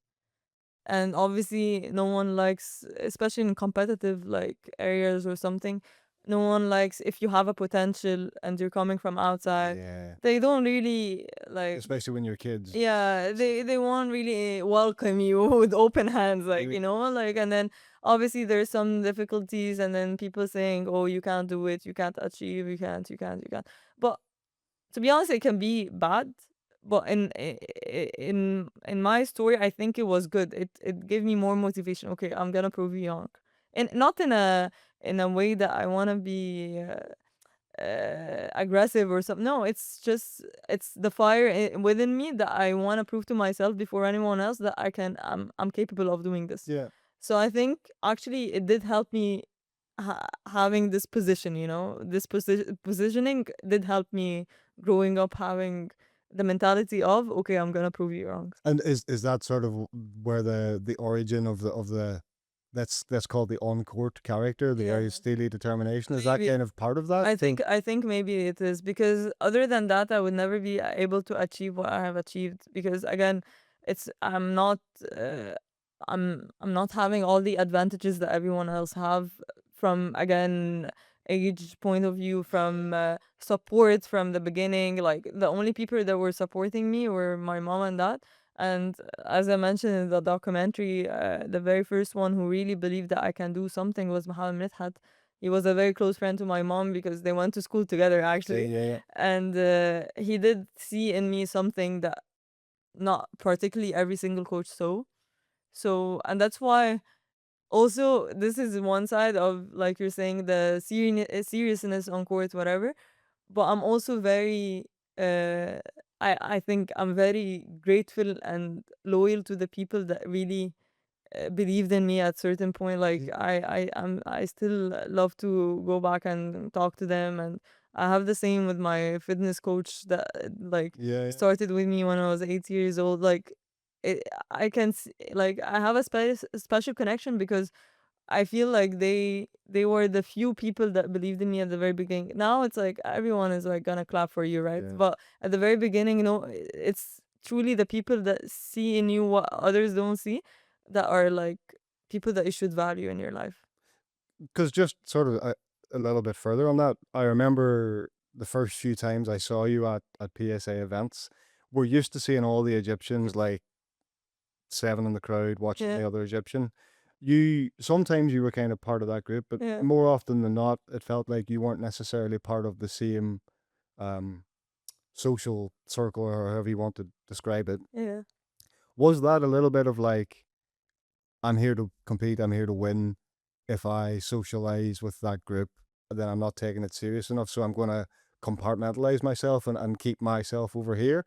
and obviously no one likes, especially in competitive like areas or something, no one likes if you have a potential and you're coming from outside. Yeah, They don't really like, especially when you're kids. yeah, S- they won't really welcome you with open hands, like, maybe like. And then obviously there's some difficulties, and then people saying, oh, you can't do it, you can't achieve, you can't, you can't, you can't. But to be honest, it can be bad, but in my story, I think it was good. It gave me more motivation. Okay, I'm gonna prove you wrong, and not in a way that I wanna be aggressive or something. No, it's just it's the fire within me that I wanna prove to myself before anyone else that I'm capable of doing this. Yeah. So I think actually it did help me having this position, this positioning did help me growing up having the mentality of, okay, I'm gonna prove you wrong. And is that sort of where the origin of the let's call it the on court character, the Yeah, Aristotelian determination, is that maybe. kind of part of that? I think maybe it is because other than that, I would never be able to achieve what I have achieved because again, it's uh, I'm not having all the advantages that everyone else have from again age point of view, from support from the beginning. Like the only people that were supporting me were my mom and dad. And as I mentioned in the documentary, the very first one who really believed that I can do something was Mohammed Midhat. He was a very close friend to my mom because they went to school together Yeah, actually. yeah, yeah. And he did see in me something that not particularly every single coach saw. So, and that's why also this is one side of, like you're saying, the seriousness on court, whatever. But I'm also very, uh, I think I'm very grateful and loyal to the people that really believed in me at certain point. Like Yeah, I still love to go back and talk to them, and I have the same with my fitness coach that like yeah, yeah. started with me when I was 8 years old. Like it, I can like I have a special connection because I feel like they were the few people that believed in me at the very beginning. Now it's like everyone is like gonna clap for you, right? Yeah. But at the very beginning, it's truly the people that see in you what others don't see that are like people that you should value in your life. Because just sort of a little bit further on that, I remember the first few times I saw you at PSA events, we're used to seeing all the Egyptians like seven in the crowd watching Yeah, the other Egyptian. You sometimes you were kind of part of that group, but yeah, more often than not, it felt like you weren't necessarily part of the same um, social circle or however you want to describe it. yeah. Was that a little bit of like, I'm here to compete, I'm here to win. If I socialize with that group, then I'm not taking it serious enough. So I'm going to compartmentalize myself and keep myself over here.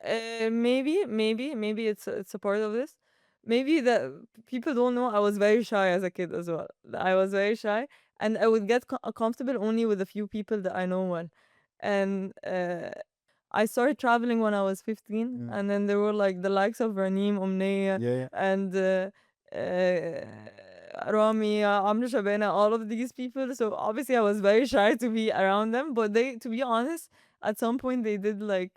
Maybe it's a part of this. Maybe that people don't know I was very shy as a kid as well. I was very shy, and I would get comfortable only with a few people that I know well. And I started traveling when I was 15, Mm. and then there were like the likes of Ranim, Umneya, Yeah, yeah, and Rami, Amr Shabana, all of these people. So obviously I was very shy to be around them, but they, to be honest, at some point they did like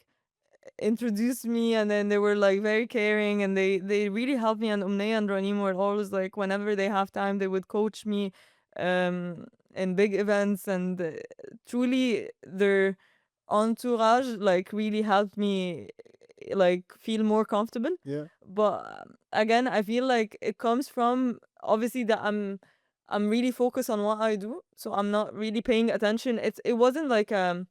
introduced me, and then they were like very caring, and they really helped me. And Umnaya and Ranim were always like whenever they have time they would coach me in big events, and truly their entourage like really helped me like feel more comfortable. yeah. But again, I feel like it comes from obviously that I'm really focused on what I do, so I'm not really paying attention. It wasn't like um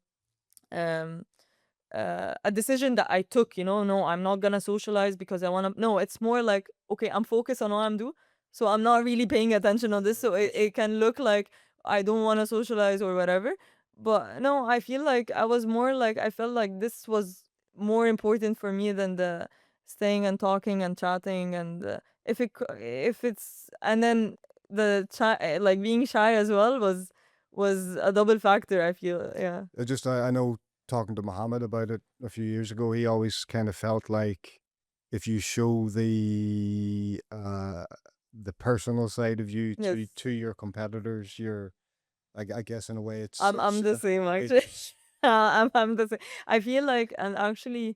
a decision that I took, no, I'm not gonna socialize because I wanna. No, it's more like, okay, I'm focused on what I'm doing, so I'm not really paying attention on this. So it can look like I don't wanna socialize or whatever. But no, I feel like I was more like, I felt like this was more important for me than the staying and talking and chatting. And if it's, and then like being shy as well was a double factor, I feel. Yeah. I know talking to Muhammad about it a few years ago, he always kind of felt like if you show the personal side of you Yes. to your competitors, you're I guess in a way I'm the same actually. it's I'm the same. I feel like, and actually,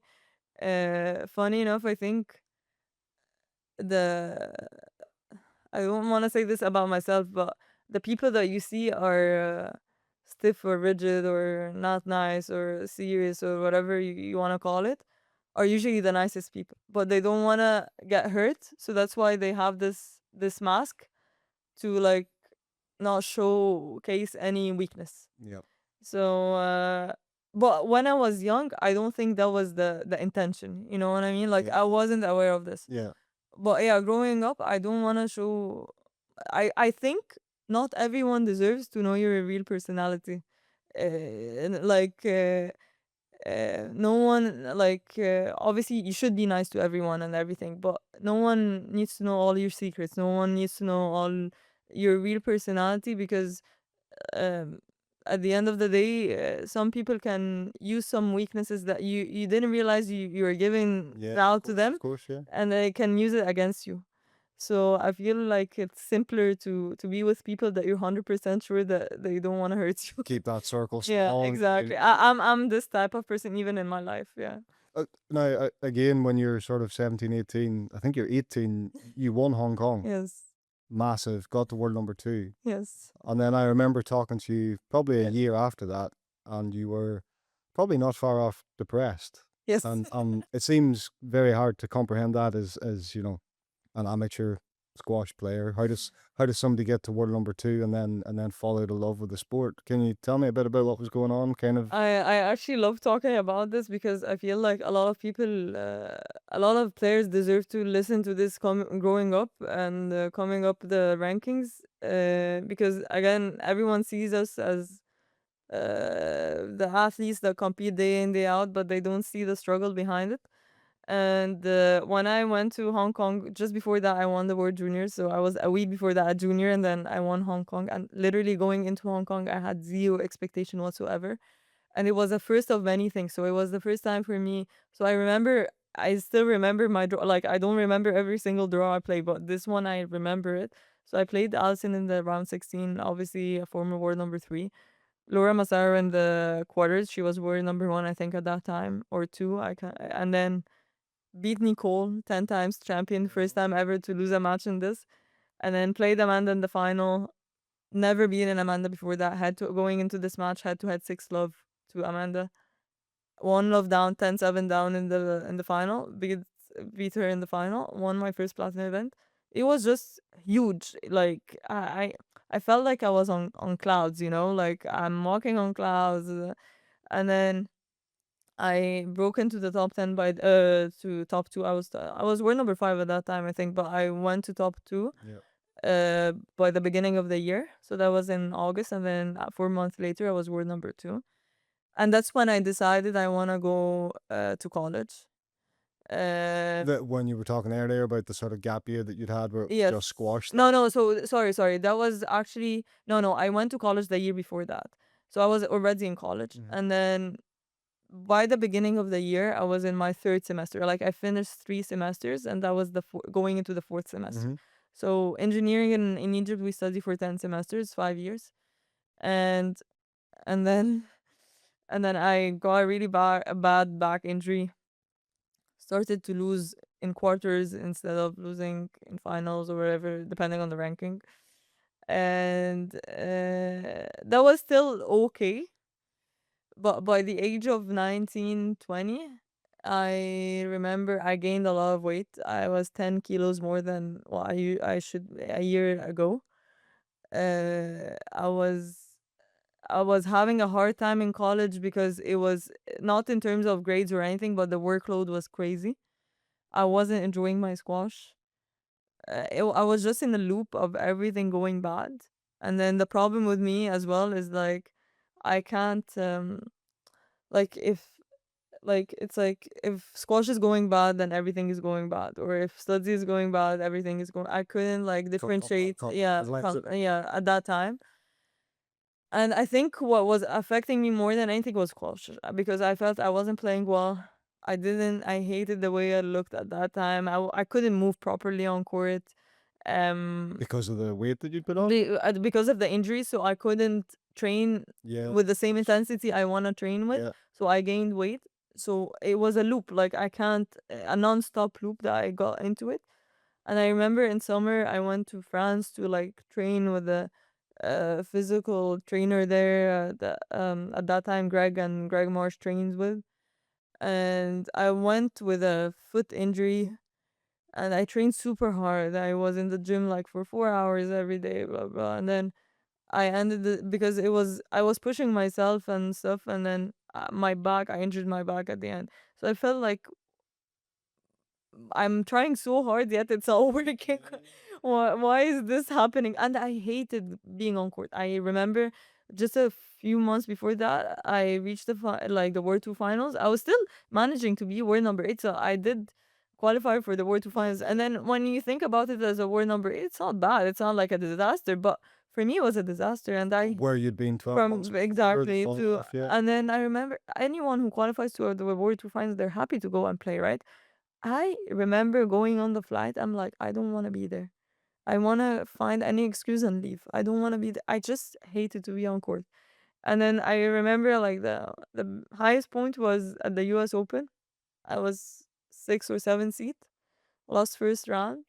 funny enough, I think the I don't want to say this about myself, but the people that you see are stiff or rigid or not nice or serious or whatever you want to call it are usually the nicest people, but they don't want to get hurt, so that's why they have this mask to like not showcase any weakness. yeah. So But when I was young, I don't think that was the intention. You know what I mean? Like Yeah. I wasn't aware of this. Yeah. But yeah, growing up, I don't want to show. I think not everyone deserves to know your real personality. No one, obviously you should be nice to everyone and everything, but no one needs to know all your secrets. No one needs to know all your real personality, because um, at the end of the day, some people can use some weaknesses that you didn't realize you were giving Yeah. out to them, Of course. Yeah. and they can use it against you. So I feel like it's simpler to be with people that you're 100% sure that they don't want to hurt you. Keep that circle Yeah, small. exactly. I'm this type of person even in my life. Yeah. Now, again, when you're sort of 17, 18, I think you're 18, you won Hong Kong. Yes. Massive, got to world number 2. Yes. And then I remember talking to you probably a year after that, and you were probably not far off depressed. Yes. And it seems very hard to comprehend that as an amateur squash player. How does somebody get to world number 2 and then fall out of love with the sport? Can you tell me a bit about what was going on? Kind of. I actually love talking about this because I feel like a lot of people, a lot of players deserve to listen to this growing up and coming up the rankings. Because again, everyone sees us as the athletes that compete day in day out, but they don't see the struggle behind it. And when I went to Hong Kong, just before that, I won the World Juniors. So I was a week before that a junior, and then I won Hong Kong. And literally going into Hong Kong, I had zero expectation whatsoever, and it was the first of many things. So it was the first time for me. So I still remember my draw. Like I don't remember every single draw I played, but this one I remember it. So I played Alison in the round 16, obviously a former world number 3. Laura Massaro in the quarters. She was world number 1, I think, at that time, or 2. I can And then beat Nicole, 10 times champion, first time ever to lose a match in this. And then played Amanda in the final. Never beaten Amanda before that. Had to Going into this match, had to head 6-love to Amanda. 1-love down, 10-7 down in the final. Beat her in the final. Won my first platinum event. It was just huge. Like I felt like I was on clouds, like I'm walking on clouds. And then I broke into the top 10 to top 2. I was world number 5 at that time, I think, but I went to top 2 Yeah. by the beginning of the year. So that was in August, and then 4 months later I was world number 2. And that's when I decided I want to go to college. That when you were talking earlier about the sort of gap year that you'd had where it was Yes. just squashed. No, so sorry. That was actually no. I went to college the year before that. So I was already in college. And then by the beginning of the year, I was in my 3rd semester. Like I finished 3 semesters, and that was going into the 4th semester. So engineering in Egypt, we study for 10 semesters, 5 years. And and then and then I got a really a bad back injury. Started to lose in quarters instead of losing in finals or whatever, depending on the ranking. And that was still okay. But by the age of 19, 20, I remember I gained a lot of weight. I was 10 kilos more than what I should a year ago. I was having a hard time in college because it was not in terms of grades or anything, but the workload was crazy. I wasn't enjoying my squash. I was just in a loop of everything going bad. And then the problem with me as well is like I can't like if it's like if squash is going bad, then everything is going bad, or if study is going bad, everything is going. I couldn't like differentiate. Yeah, yeah, at that time. And I think what was affecting me more than anything was squash, because I felt I wasn't playing well. I hated the way I looked at that time. I couldn't move properly on court. Because of the weight that you'd put on. Because of the injury, so I couldn't train Yeah. with the same intensity I want to train with. Yeah. So I gained weight. So it was a loop, like I can't a non-stop loop that I got into it. And I remember in summer I went to France to like train with a physical trainer there that at that time Greg Marsh trains with. And I went with a foot injury, and I trained super hard. I was in the gym like for 4 hours every day, blah blah. And then I ended it because I was pushing myself and stuff, and then my back. I injured my back at the end, so I felt like I'm trying so hard, yet it's all working. Why is this happening? And I hated being on court. I remember just a few months before that, I reached like the World 2 finals. I was still managing to be world number 8, so I did qualify for the World 2 finals. And then when you think about it as a world number 8, it's not bad. It's not like a disaster, but for me, it was a disaster. And I Where you'd been 12 months from before the exactly fall to, off, yeah. and then I remember anyone who qualifies to the World 2 finals, they're happy to go and play, right? I remember going on the flight. I'm like, I don't want to be there. I want to find any excuse and leave. I don't want to be there. I just hated to be on court. And then I remember like the highest point was at the US Open. I was 6 or 7 seat, lost first round,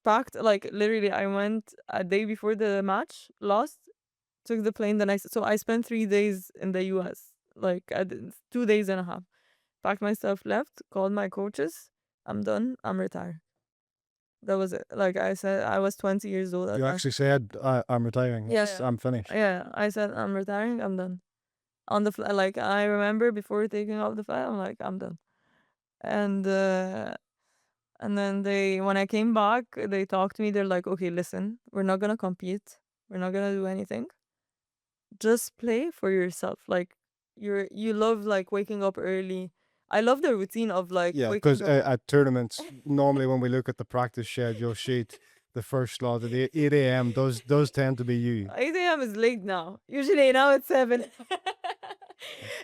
packed. Like literally, I went a day before the match, lost, took the plane the next. So I spent 3 days in the US, like 2 days and a half. Packed my stuff, left, called my coaches. I'm done. I'm retired. That was it. Like I said, I was 20 years old at You that. actually said, I'm retiring. Yeah, I'm finished. yeah. I said I'm retiring. I'm done. On the flight, like I remember before taking off the flight, I'm like I'm done. And then when I came back, they talked to me. They're like, okay, listen, we're not gonna compete. We're not gonna do anything. Just play for yourself. Like you love like waking up early. I love the routine of like Yeah, because waking up. at tournaments, normally when we look at the practice schedule sheet, the first slot at 8 a.m. does tend to be you. 8 a.m. is late now. Usually now it's 7.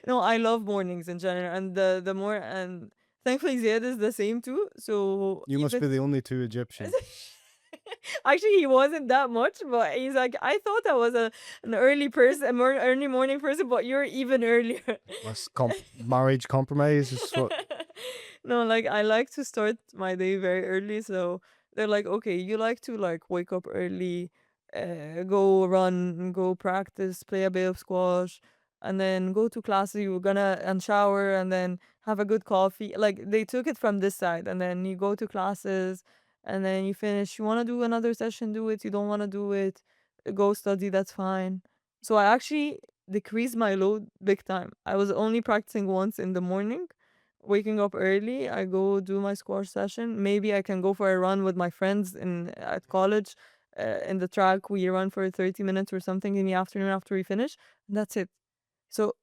No, I love mornings in general, and the more, and thankfully Ziad is the same too. So You must even be the only two Egyptian. actually he wasn't that much, but he's like, I thought I was an early person, a more early morning person, but you're even earlier. Less marriage compromise is what. No, like I like to start my day very early, so they're like, okay, you like to like wake up early, go run, go practice, play a bit of squash, and then go to class. You're gonna and shower, and then have a good coffee. Like they took it from this side, and then you go to classes, and then you finish. You want to do another session, do it. You don't want to do it, go study. That's fine. So I actually decreased my load big time. I was only practicing once in the morning, waking up early. I go do my squash session. Maybe I can go for a run with my friends in at college. In the track, we run for 30 minutes or something in the afternoon after we finish. And that's it. So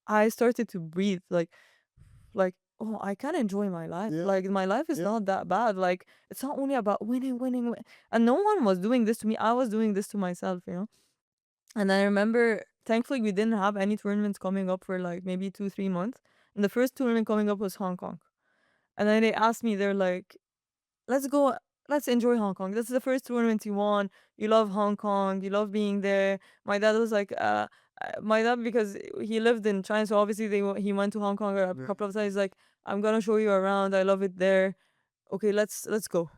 I started to breathe like, oh, I can enjoy my life. Yeah, Like my life is yeah. not that bad. Like it's not only about winning, winning, and no one was doing this to me. I was doing this to myself, you know. And I remember, thankfully, we didn't have any tournaments coming up for like maybe 2 3 months. And the first tournament coming up was Hong Kong. And then they asked me, they're like, let's go, let's enjoy Hong Kong. This is the first tournament you won. You love Hong Kong. You love being there. My dad was like, my dad, because he lived in China, so obviously he went to Hong Kong a Yeah. couple of times. He's like, I'm gonna show you around. I love it there. Okay, let's go.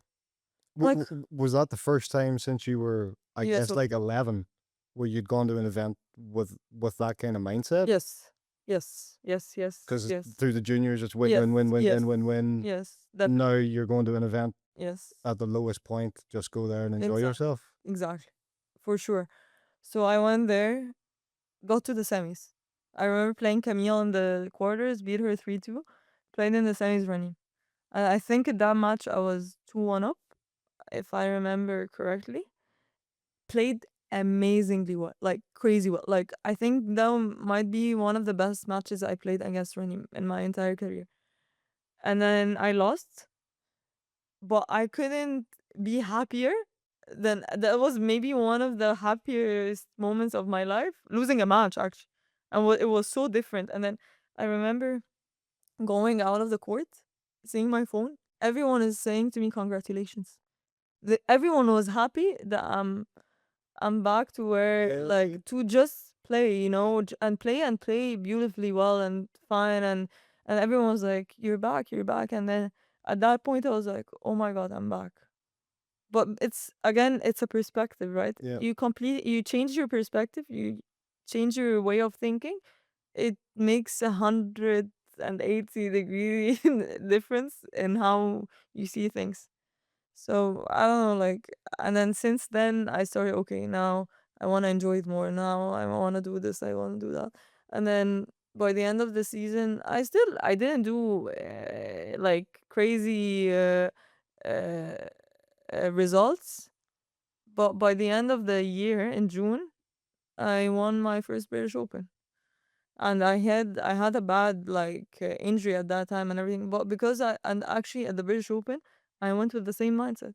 Like, Was that the first time since you were, I yes, guess, like 11, where you'd gone to an event with that kind of mindset? yes, yes, yes, yes, Because yes, through the juniors, it's win, yes, win, win, win, yes, win, win, win. yes. That Now you're going to an event yes, at the lowest point. Just go there and enjoy exactly, yourself. exactly, for sure. So I went there, got to the semis. I remember playing Camille in the quarters, beat her 3-2, played in the semis running. And I think in that match I was 2-1 up, if I remember correctly. Played amazingly well, like crazy well. Like I think that might be one of the best matches I played against Rani in my entire career. And then I lost, but I couldn't be happier than that. Was maybe one of the happiest moments of my life, losing a match actually. And it was so different. And then I remember going out of the court, seeing my phone. Everyone is saying to me, "Congratulations." Everyone was happy that I'm back to where Yeah. like to just play, and play beautifully well and fine, and everyone was like, you're back." And then at that point I was like, "Oh my God, I'm back." But it's again, it's a perspective, right? Yeah. You change your perspective, you change your way of thinking, it makes 180-degree difference in how you see things. So I don't know, like, and then since then I started, okay, now I want to enjoy it more. Now I want to do this, I want to do that. And then by the end of the season, I didn't do like crazy uh, results, but by the end of the year in June, I won my first British Open. And I had a bad like injury at that time and everything, but because I and actually at the British Open, I went with the same mindset.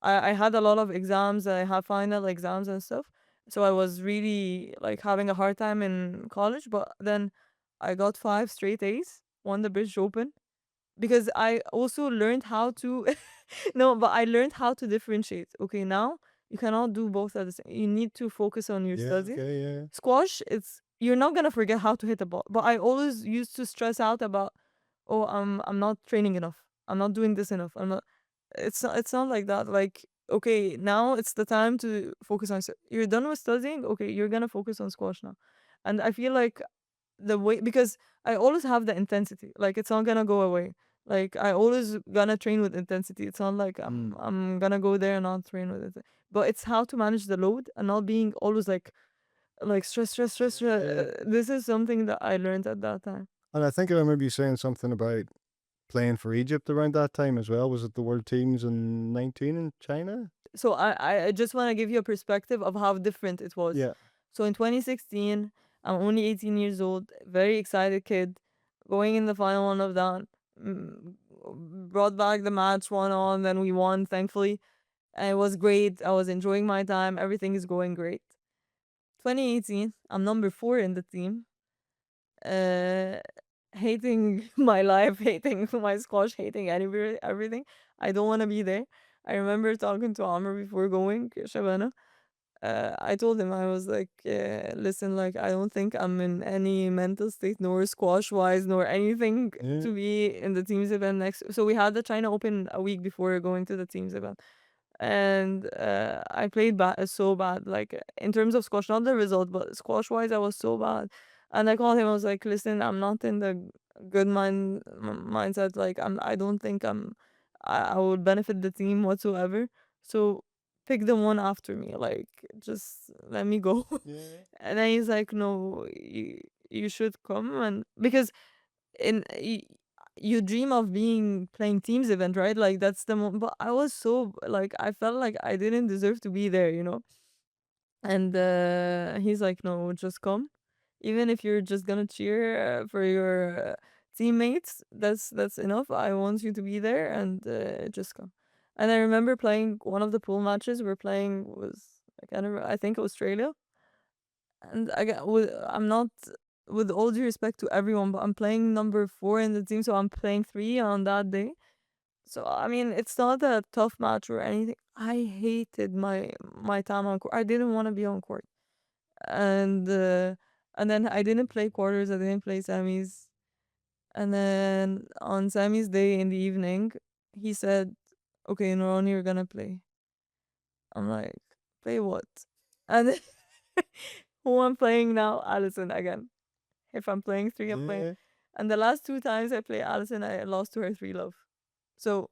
I had a lot of exams, I had final exams and stuff. So I was really like having a hard time in college, but then I got 5 straight A's, won the British Open, because I also learned how to no, but I learned how to differentiate. Okay, now you cannot do both at the same. You need to focus on your Yeah, studies. okay, yeah. Squash, it's you're not gonna forget how to hit a ball. But I always used to stress out about, oh, I'm not training enough. I'm not doing this enough. I'm not. It's not like that. Like, okay, now it's the time to focus on. You're done with studying. Okay, you're gonna focus on squash now, and I feel like the way, because I always have the intensity. Like it's not gonna go away. Like I always gonna train with intensity. It's not like Mm. I'm gonna go there and not train with it. But it's how to manage the load and not being always like stress, stress, stress, stress. Yeah. This is something that I learned at that time. And I think I remember you saying something about playing for Egypt around that time as well. Was it the World Teams in 19 in China? So I just want to give you a perspective of how different it was. Yeah. So in 2016, I'm only 18 years old, very excited kid, going in the final one of that. mm, Brought back the match, won on, then we won, thankfully. And it was great. I was enjoying my time. Everything is going great. 2018, I'm number 4 in the team. Uh, Hating my life, hating my squash, hating everything. I don't want to be there. I remember talking to Amr before going, Shabana. I told him, I was like, listen, like, I don't think I'm in any mental state, nor squash wise, nor anything Yeah. to be in the team's event next. So we had the China Open a week before going to the team's event. And I played so bad, like in terms of squash, not the result, but squash wise, I was so bad. And I called him. I was like, "Listen, I'm not in the good mindset. Like, I don't think I would benefit the team whatsoever. So pick the one after me. Like, just let me go." Yeah. And then he's like, "No, you should come." And because in you dream of being playing teams event, right? Like that's the but I was so like I felt like I didn't deserve to be there, you know. And he's like, no, just come, even if you're just gonna cheer for your teammates. That's enough. I want you to be there, and just come. And I remember playing one of the pool matches we're playing was, I can't remember, I think Australia. And I'm not, with all due respect to everyone, but I'm playing number 4 in the team, so I'm playing 3 on that day. So I mean, it's not a tough match or anything. I hated my time on court. I didn't want to be on court, and then I didn't play quarters. I didn't play semis, and then on semis day in the evening, he said, "Okay, Nouran, you're gonna play." I'm like, "Play what?" And who I'm playing now? Allison again. If I'm playing 3, I'm playing. Yeah. And the last 2 times I play Allison, I lost to her 3 love. So,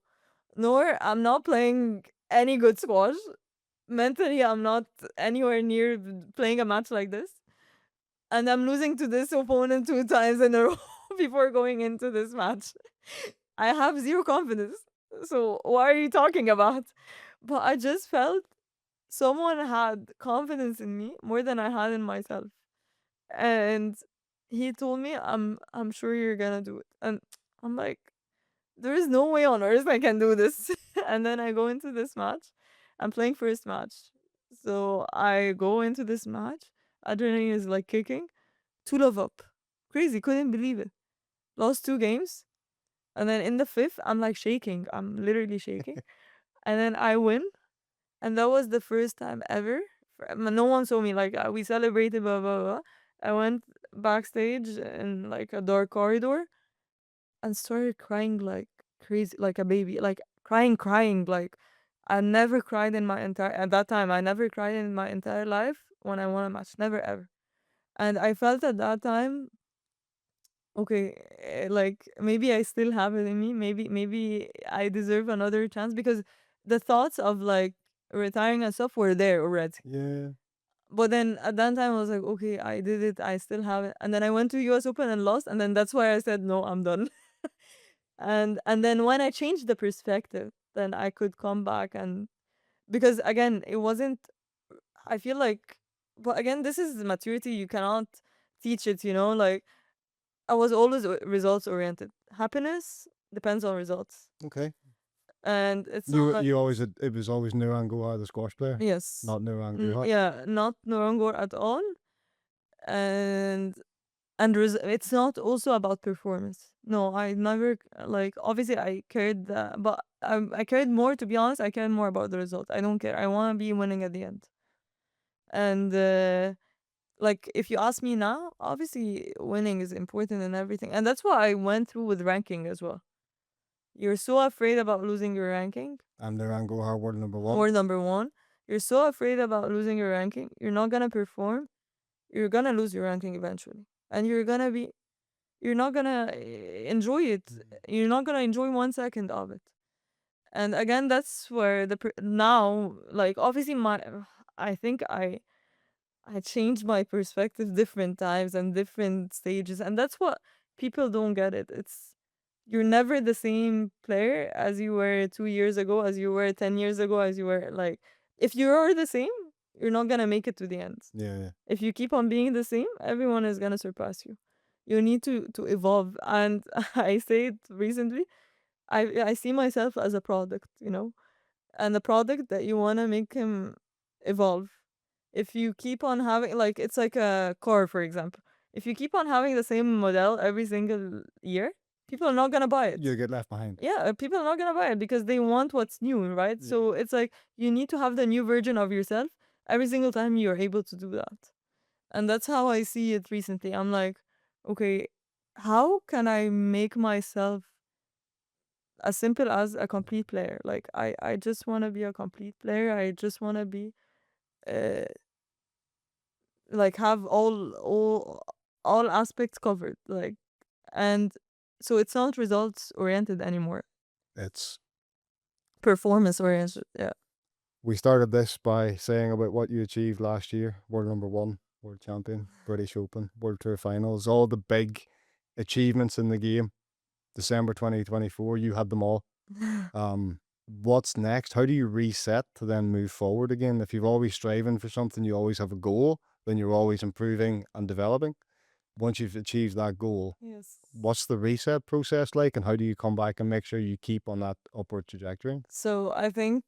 nor I'm not playing any good squash. Mentally, I'm not anywhere near playing a match like this. And I'm losing to this opponent 2 times in a row before going into this match. I have zero confidence. So, what are you talking about? But I just felt someone had confidence in me more than I had in myself. And he told me, I'm sure you're gonna do it. And I'm like, there is no way on earth I can do this. And then I go into this match. I'm playing first match. So I go into this match. Adrenaline is like kicking. 2 love up. Crazy, couldn't believe it. Lost 2 games. And then in the fifth, I'm like shaking. I'm literally shaking. And then I win. And that was the first time ever. No one saw me. Like we celebrated, blah blah blah. I went backstage in like a dark corridor and started crying like crazy, like a baby, like crying. Like I never cried in my entire at that time. I never cried in my entire life when I won a match. Never ever. And I felt at that time, okay, like maybe I still have it in me. Maybe I deserve another chance because the thoughts of like retiring and stuff were there already. Yeah. But then at that time I was like, okay, I did it, I still have it. And then I went to US Open and lost, and then that's why I said no, I'm done. And then when I changed the perspective, then I could come back. And because again, it wasn't, I feel like, but again, this is maturity, you cannot teach it, like I was always results oriented. Happiness depends on results. Okay. And it's not You like, you always it was always Nouran Gohar, the squash player, yes, not Nouran Gohar. yeah, not Nouran Gohar at all. And it's not also about performance. No, I never, like, obviously I cared, but I cared more, to be honest, I cared more about the result. I don't care. I want to be winning at the end. And like, if you ask me now, obviously winning is important and everything. And that's what I went through with ranking as well. You're so afraid about losing your ranking, I'm Nouran Gohar, world number one. or number one. You're so afraid about losing your ranking. You're not gonna perform. You're gonna lose your ranking eventually, and you're not gonna enjoy it. You're not gonna enjoy 1 second of it. And again, that's where now, like, obviously I think I changed my perspective different times and different stages, and that's what people don't get it. It's You're never the same player as you were 2 years ago, as you were 10 years ago, as you were, like, if you are the same, you're not gonna make it to the end. Yeah, yeah. If you keep on being the same, everyone is gonna surpass you. You need to evolve. And I say it recently, I see myself as a product, and the product that you wanna make him evolve. If you keep on having, like, it's like a car, for example. If you keep on having the same model every single year, people are not gonna buy it. You get left behind. Yeah, people are not gonna buy it because they want what's new, right? Yeah. So it's like you need to have the new version of yourself every single time you're able to do that. And that's how I see it recently. I'm like, okay, how can I make myself as simple as a complete player? Like, I just want to be a complete player. I just want to be, uh, like, have all aspects covered. Like, and so it's not results oriented anymore. It's Performance oriented. Yeah. We started this by saying about what you achieved last year: world number one, world champion, British Open, World Tour finals, all the big achievements in the game. December 2024, you had them all. What's next? How do you reset to then move forward again? If you've always striving for something, you always have a goal, then you're always improving and developing. Once you've achieved that goal, Yes. what's the reset process like, and how do you come back and make sure you keep on that upward trajectory? So I think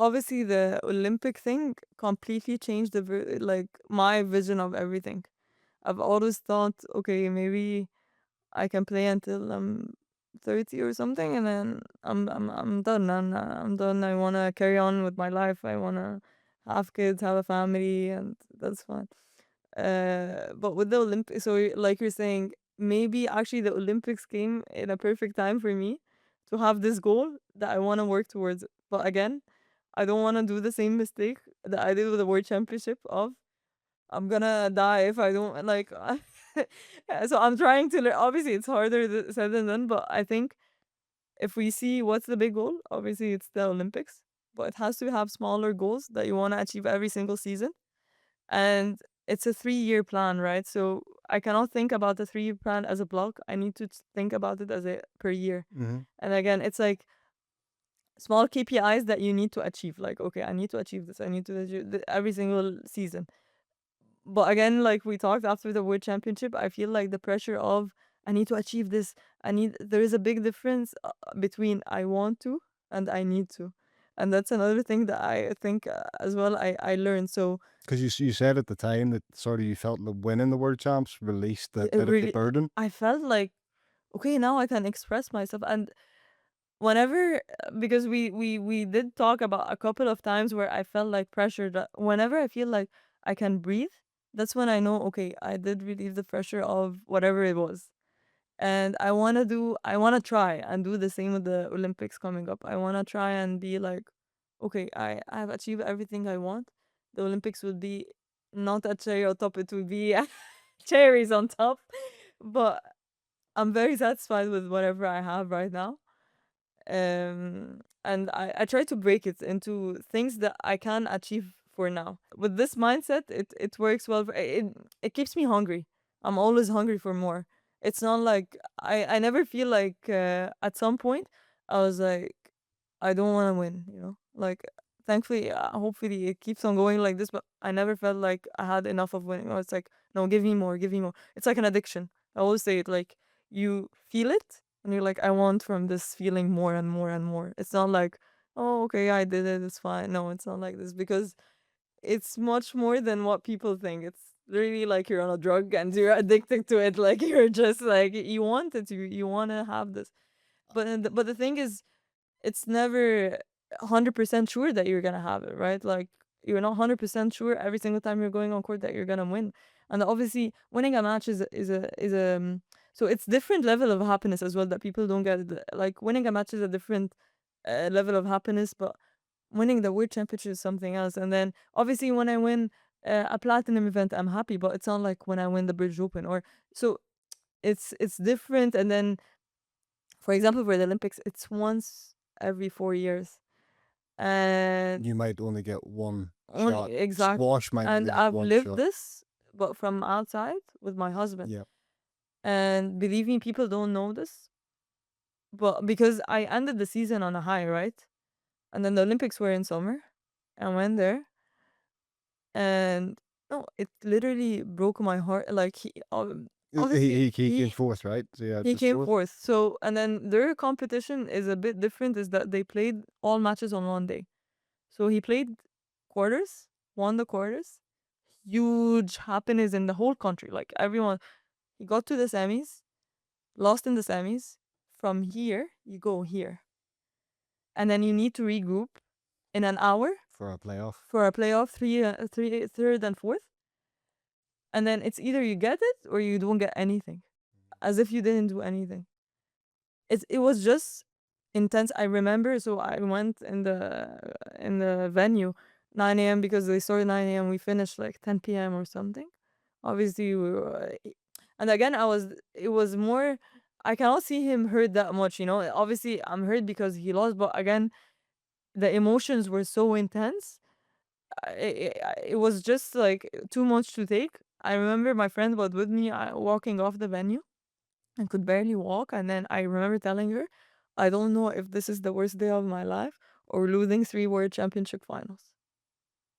obviously the Olympic thing completely changed like my vision of everything. I've always thought, okay, maybe I can play until I'm 30 or something, and then I'm done. I'm done. I wanna carry on with my life. I wanna have kids, have a family, and that's fine. But with the Olympics, so like you're saying, maybe actually the Olympics came in a perfect time for me to have this goal that I wanna work towards. But again, I don't wanna do the same mistake that I did with the World Championship of I'm gonna die if I don't, like. Yeah, so I'm trying to learn. Obviously, it's harder said than done, but I think if we see what's the big goal, obviously it's the Olympics, but it has to have smaller goals that you want to achieve every single season. And it's a 3-year plan, right? So I cannot think about the 3-year plan as a block. I need to think about it as a per year. Mm-hmm. And again, it's like small KPIs that you need to achieve. Like, okay, I need to achieve this. I need to achieve every single season. But again, like we talked after the World Championship, I feel like the pressure of I need to achieve this. There is a big difference between I want to and I need to. And that's another thing that I think as well I learned. So Because you said at the time that sort of you felt that winning the world champs released that it bit of the really, burden. I felt like, okay, now I can express myself. And whenever, because we did talk about a couple of times where I felt like pressure, that whenever I feel like I can breathe, that's when I know, okay, I did relieve the pressure of whatever it was. And I want to try and do the same with the Olympics coming up. I want to try and be like, okay, I have achieved everything I want. The Olympics would be not a cherry on top, it would be cherries on top. But I'm very satisfied with whatever I have right now. And I try to break it into things that I can achieve for now. With this mindset, it works well. It keeps me hungry. I'm always hungry for more. It's not like I never feel like at some point I was like I don't want to win. Like thankfully, hopefully it keeps on going like this. But I never felt like I had enough of winning. I was like, no, give me more, give me more. It's like an addiction. I always say it like you feel it and you're like, I want from this feeling more and more and more. It's not like, oh, okay, I did it, it's fine. No, it's not like this because it's much more than what people think. It's really like you're on a drug and you're addicted to it. Like you're just like you want it, you want to have this. But the thing is, it's never 100% sure that you're gonna have it, right? Like you're not 100% sure every single time you're going on court that you're gonna win. And obviously, winning a match is a so it's different level of happiness as well that people don't get. Like winning a match is a different level of happiness, but winning the world championship is something else. And then obviously, when I win a platinum event, I'm happy, but it's not like when I win the British Open or so. It's different. And then for example, for the Olympics, it's once every 4 years. And You might only get one only shot. exactly. Squash might And only get I've one lived shot. this, but from outside with my husband. Yeah. And believe me, people don't know this. But because I ended the season on a high, right? And then the Olympics were in summer. I went there and no, it literally broke my heart. Like obviously He came fourth, right? So yeah, he just came fourth. fourth. So and then their competition is a bit different. Is that they played all matches on one day. So he played quarters, won the quarters. Huge happiness in the whole country. Like everyone, he got to the semis, lost in the semis. From here, you go here, and then you need to regroup in an hour For a playoff. for a playoff, third and fourth. And then it's either you get it or you don't get anything, as if you didn't do anything. It was just intense. I remember, so I went in the venue 9 a.m. because they started 9 a.m. We finished like 10 p.m. or something. Obviously, and again, it was more. I cannot see him hurt that much, Obviously, I'm hurt because he lost, but again, the emotions were so intense. It was just like too much to take. I remember my friend was with me walking off the venue and could barely walk. And then I remember telling her, I don't know if this is the worst day of my life or losing three world championship finals.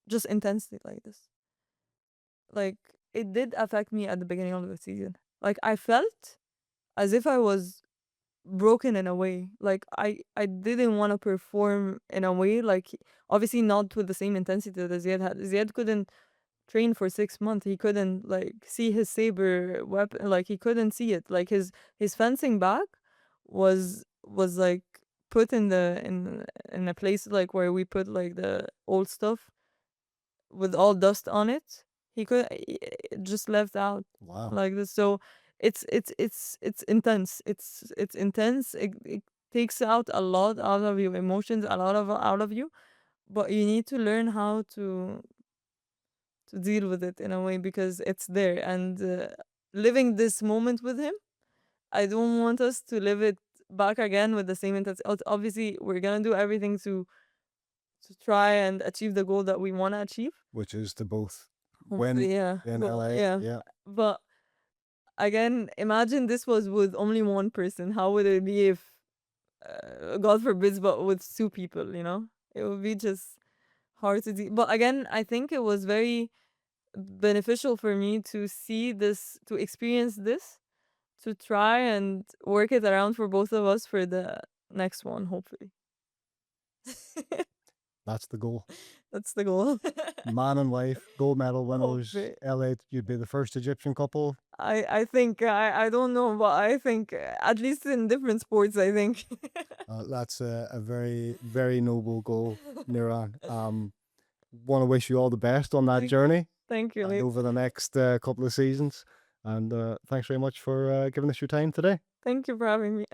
Just intensely like this. Like it did affect me at the beginning of the season. Like I felt as if I was broken in a way. Like I didn't want to perform in a way like obviously not with the same intensity that Ziad had. Ziad couldn't train for 6 months. He couldn't like see his saber weapon. Like he couldn't see it. Like his fencing bag was like put in a place like where we put like the old stuff with all dust on it. He could it just left out Wow. like this. So it's intense. It's intense. It takes out a lot out of your emotions, a lot of out of you. But you need to learn how to deal with it in a way because it's there. And living this moment with him, I don't want us to live it back again with the same intensity. Obviously, we're gonna do everything to try and achieve the goal that we want to achieve. Which is to both win Hopefully, yeah. in Well, LA. yeah. Yeah. But again, imagine this was with only one person. How would it be if, God forbids, but with two people? It would be just hard to do. But again, I think it was very beneficial for me to see this, to experience this, to try and work it around for both of us for the next one, hopefully. That's the goal. That's the goal. Man and wife, gold medal winners. Hopefully. LA, you'd be the first Egyptian couple. I think I don't know, but I think at least in different sports, I think. That's a very, very noble goal, Nouran. Want to wish you all the best on that journey Thank you, and Lee. over the next couple of seasons. And thanks very much for giving us your time today. Thank you for having me.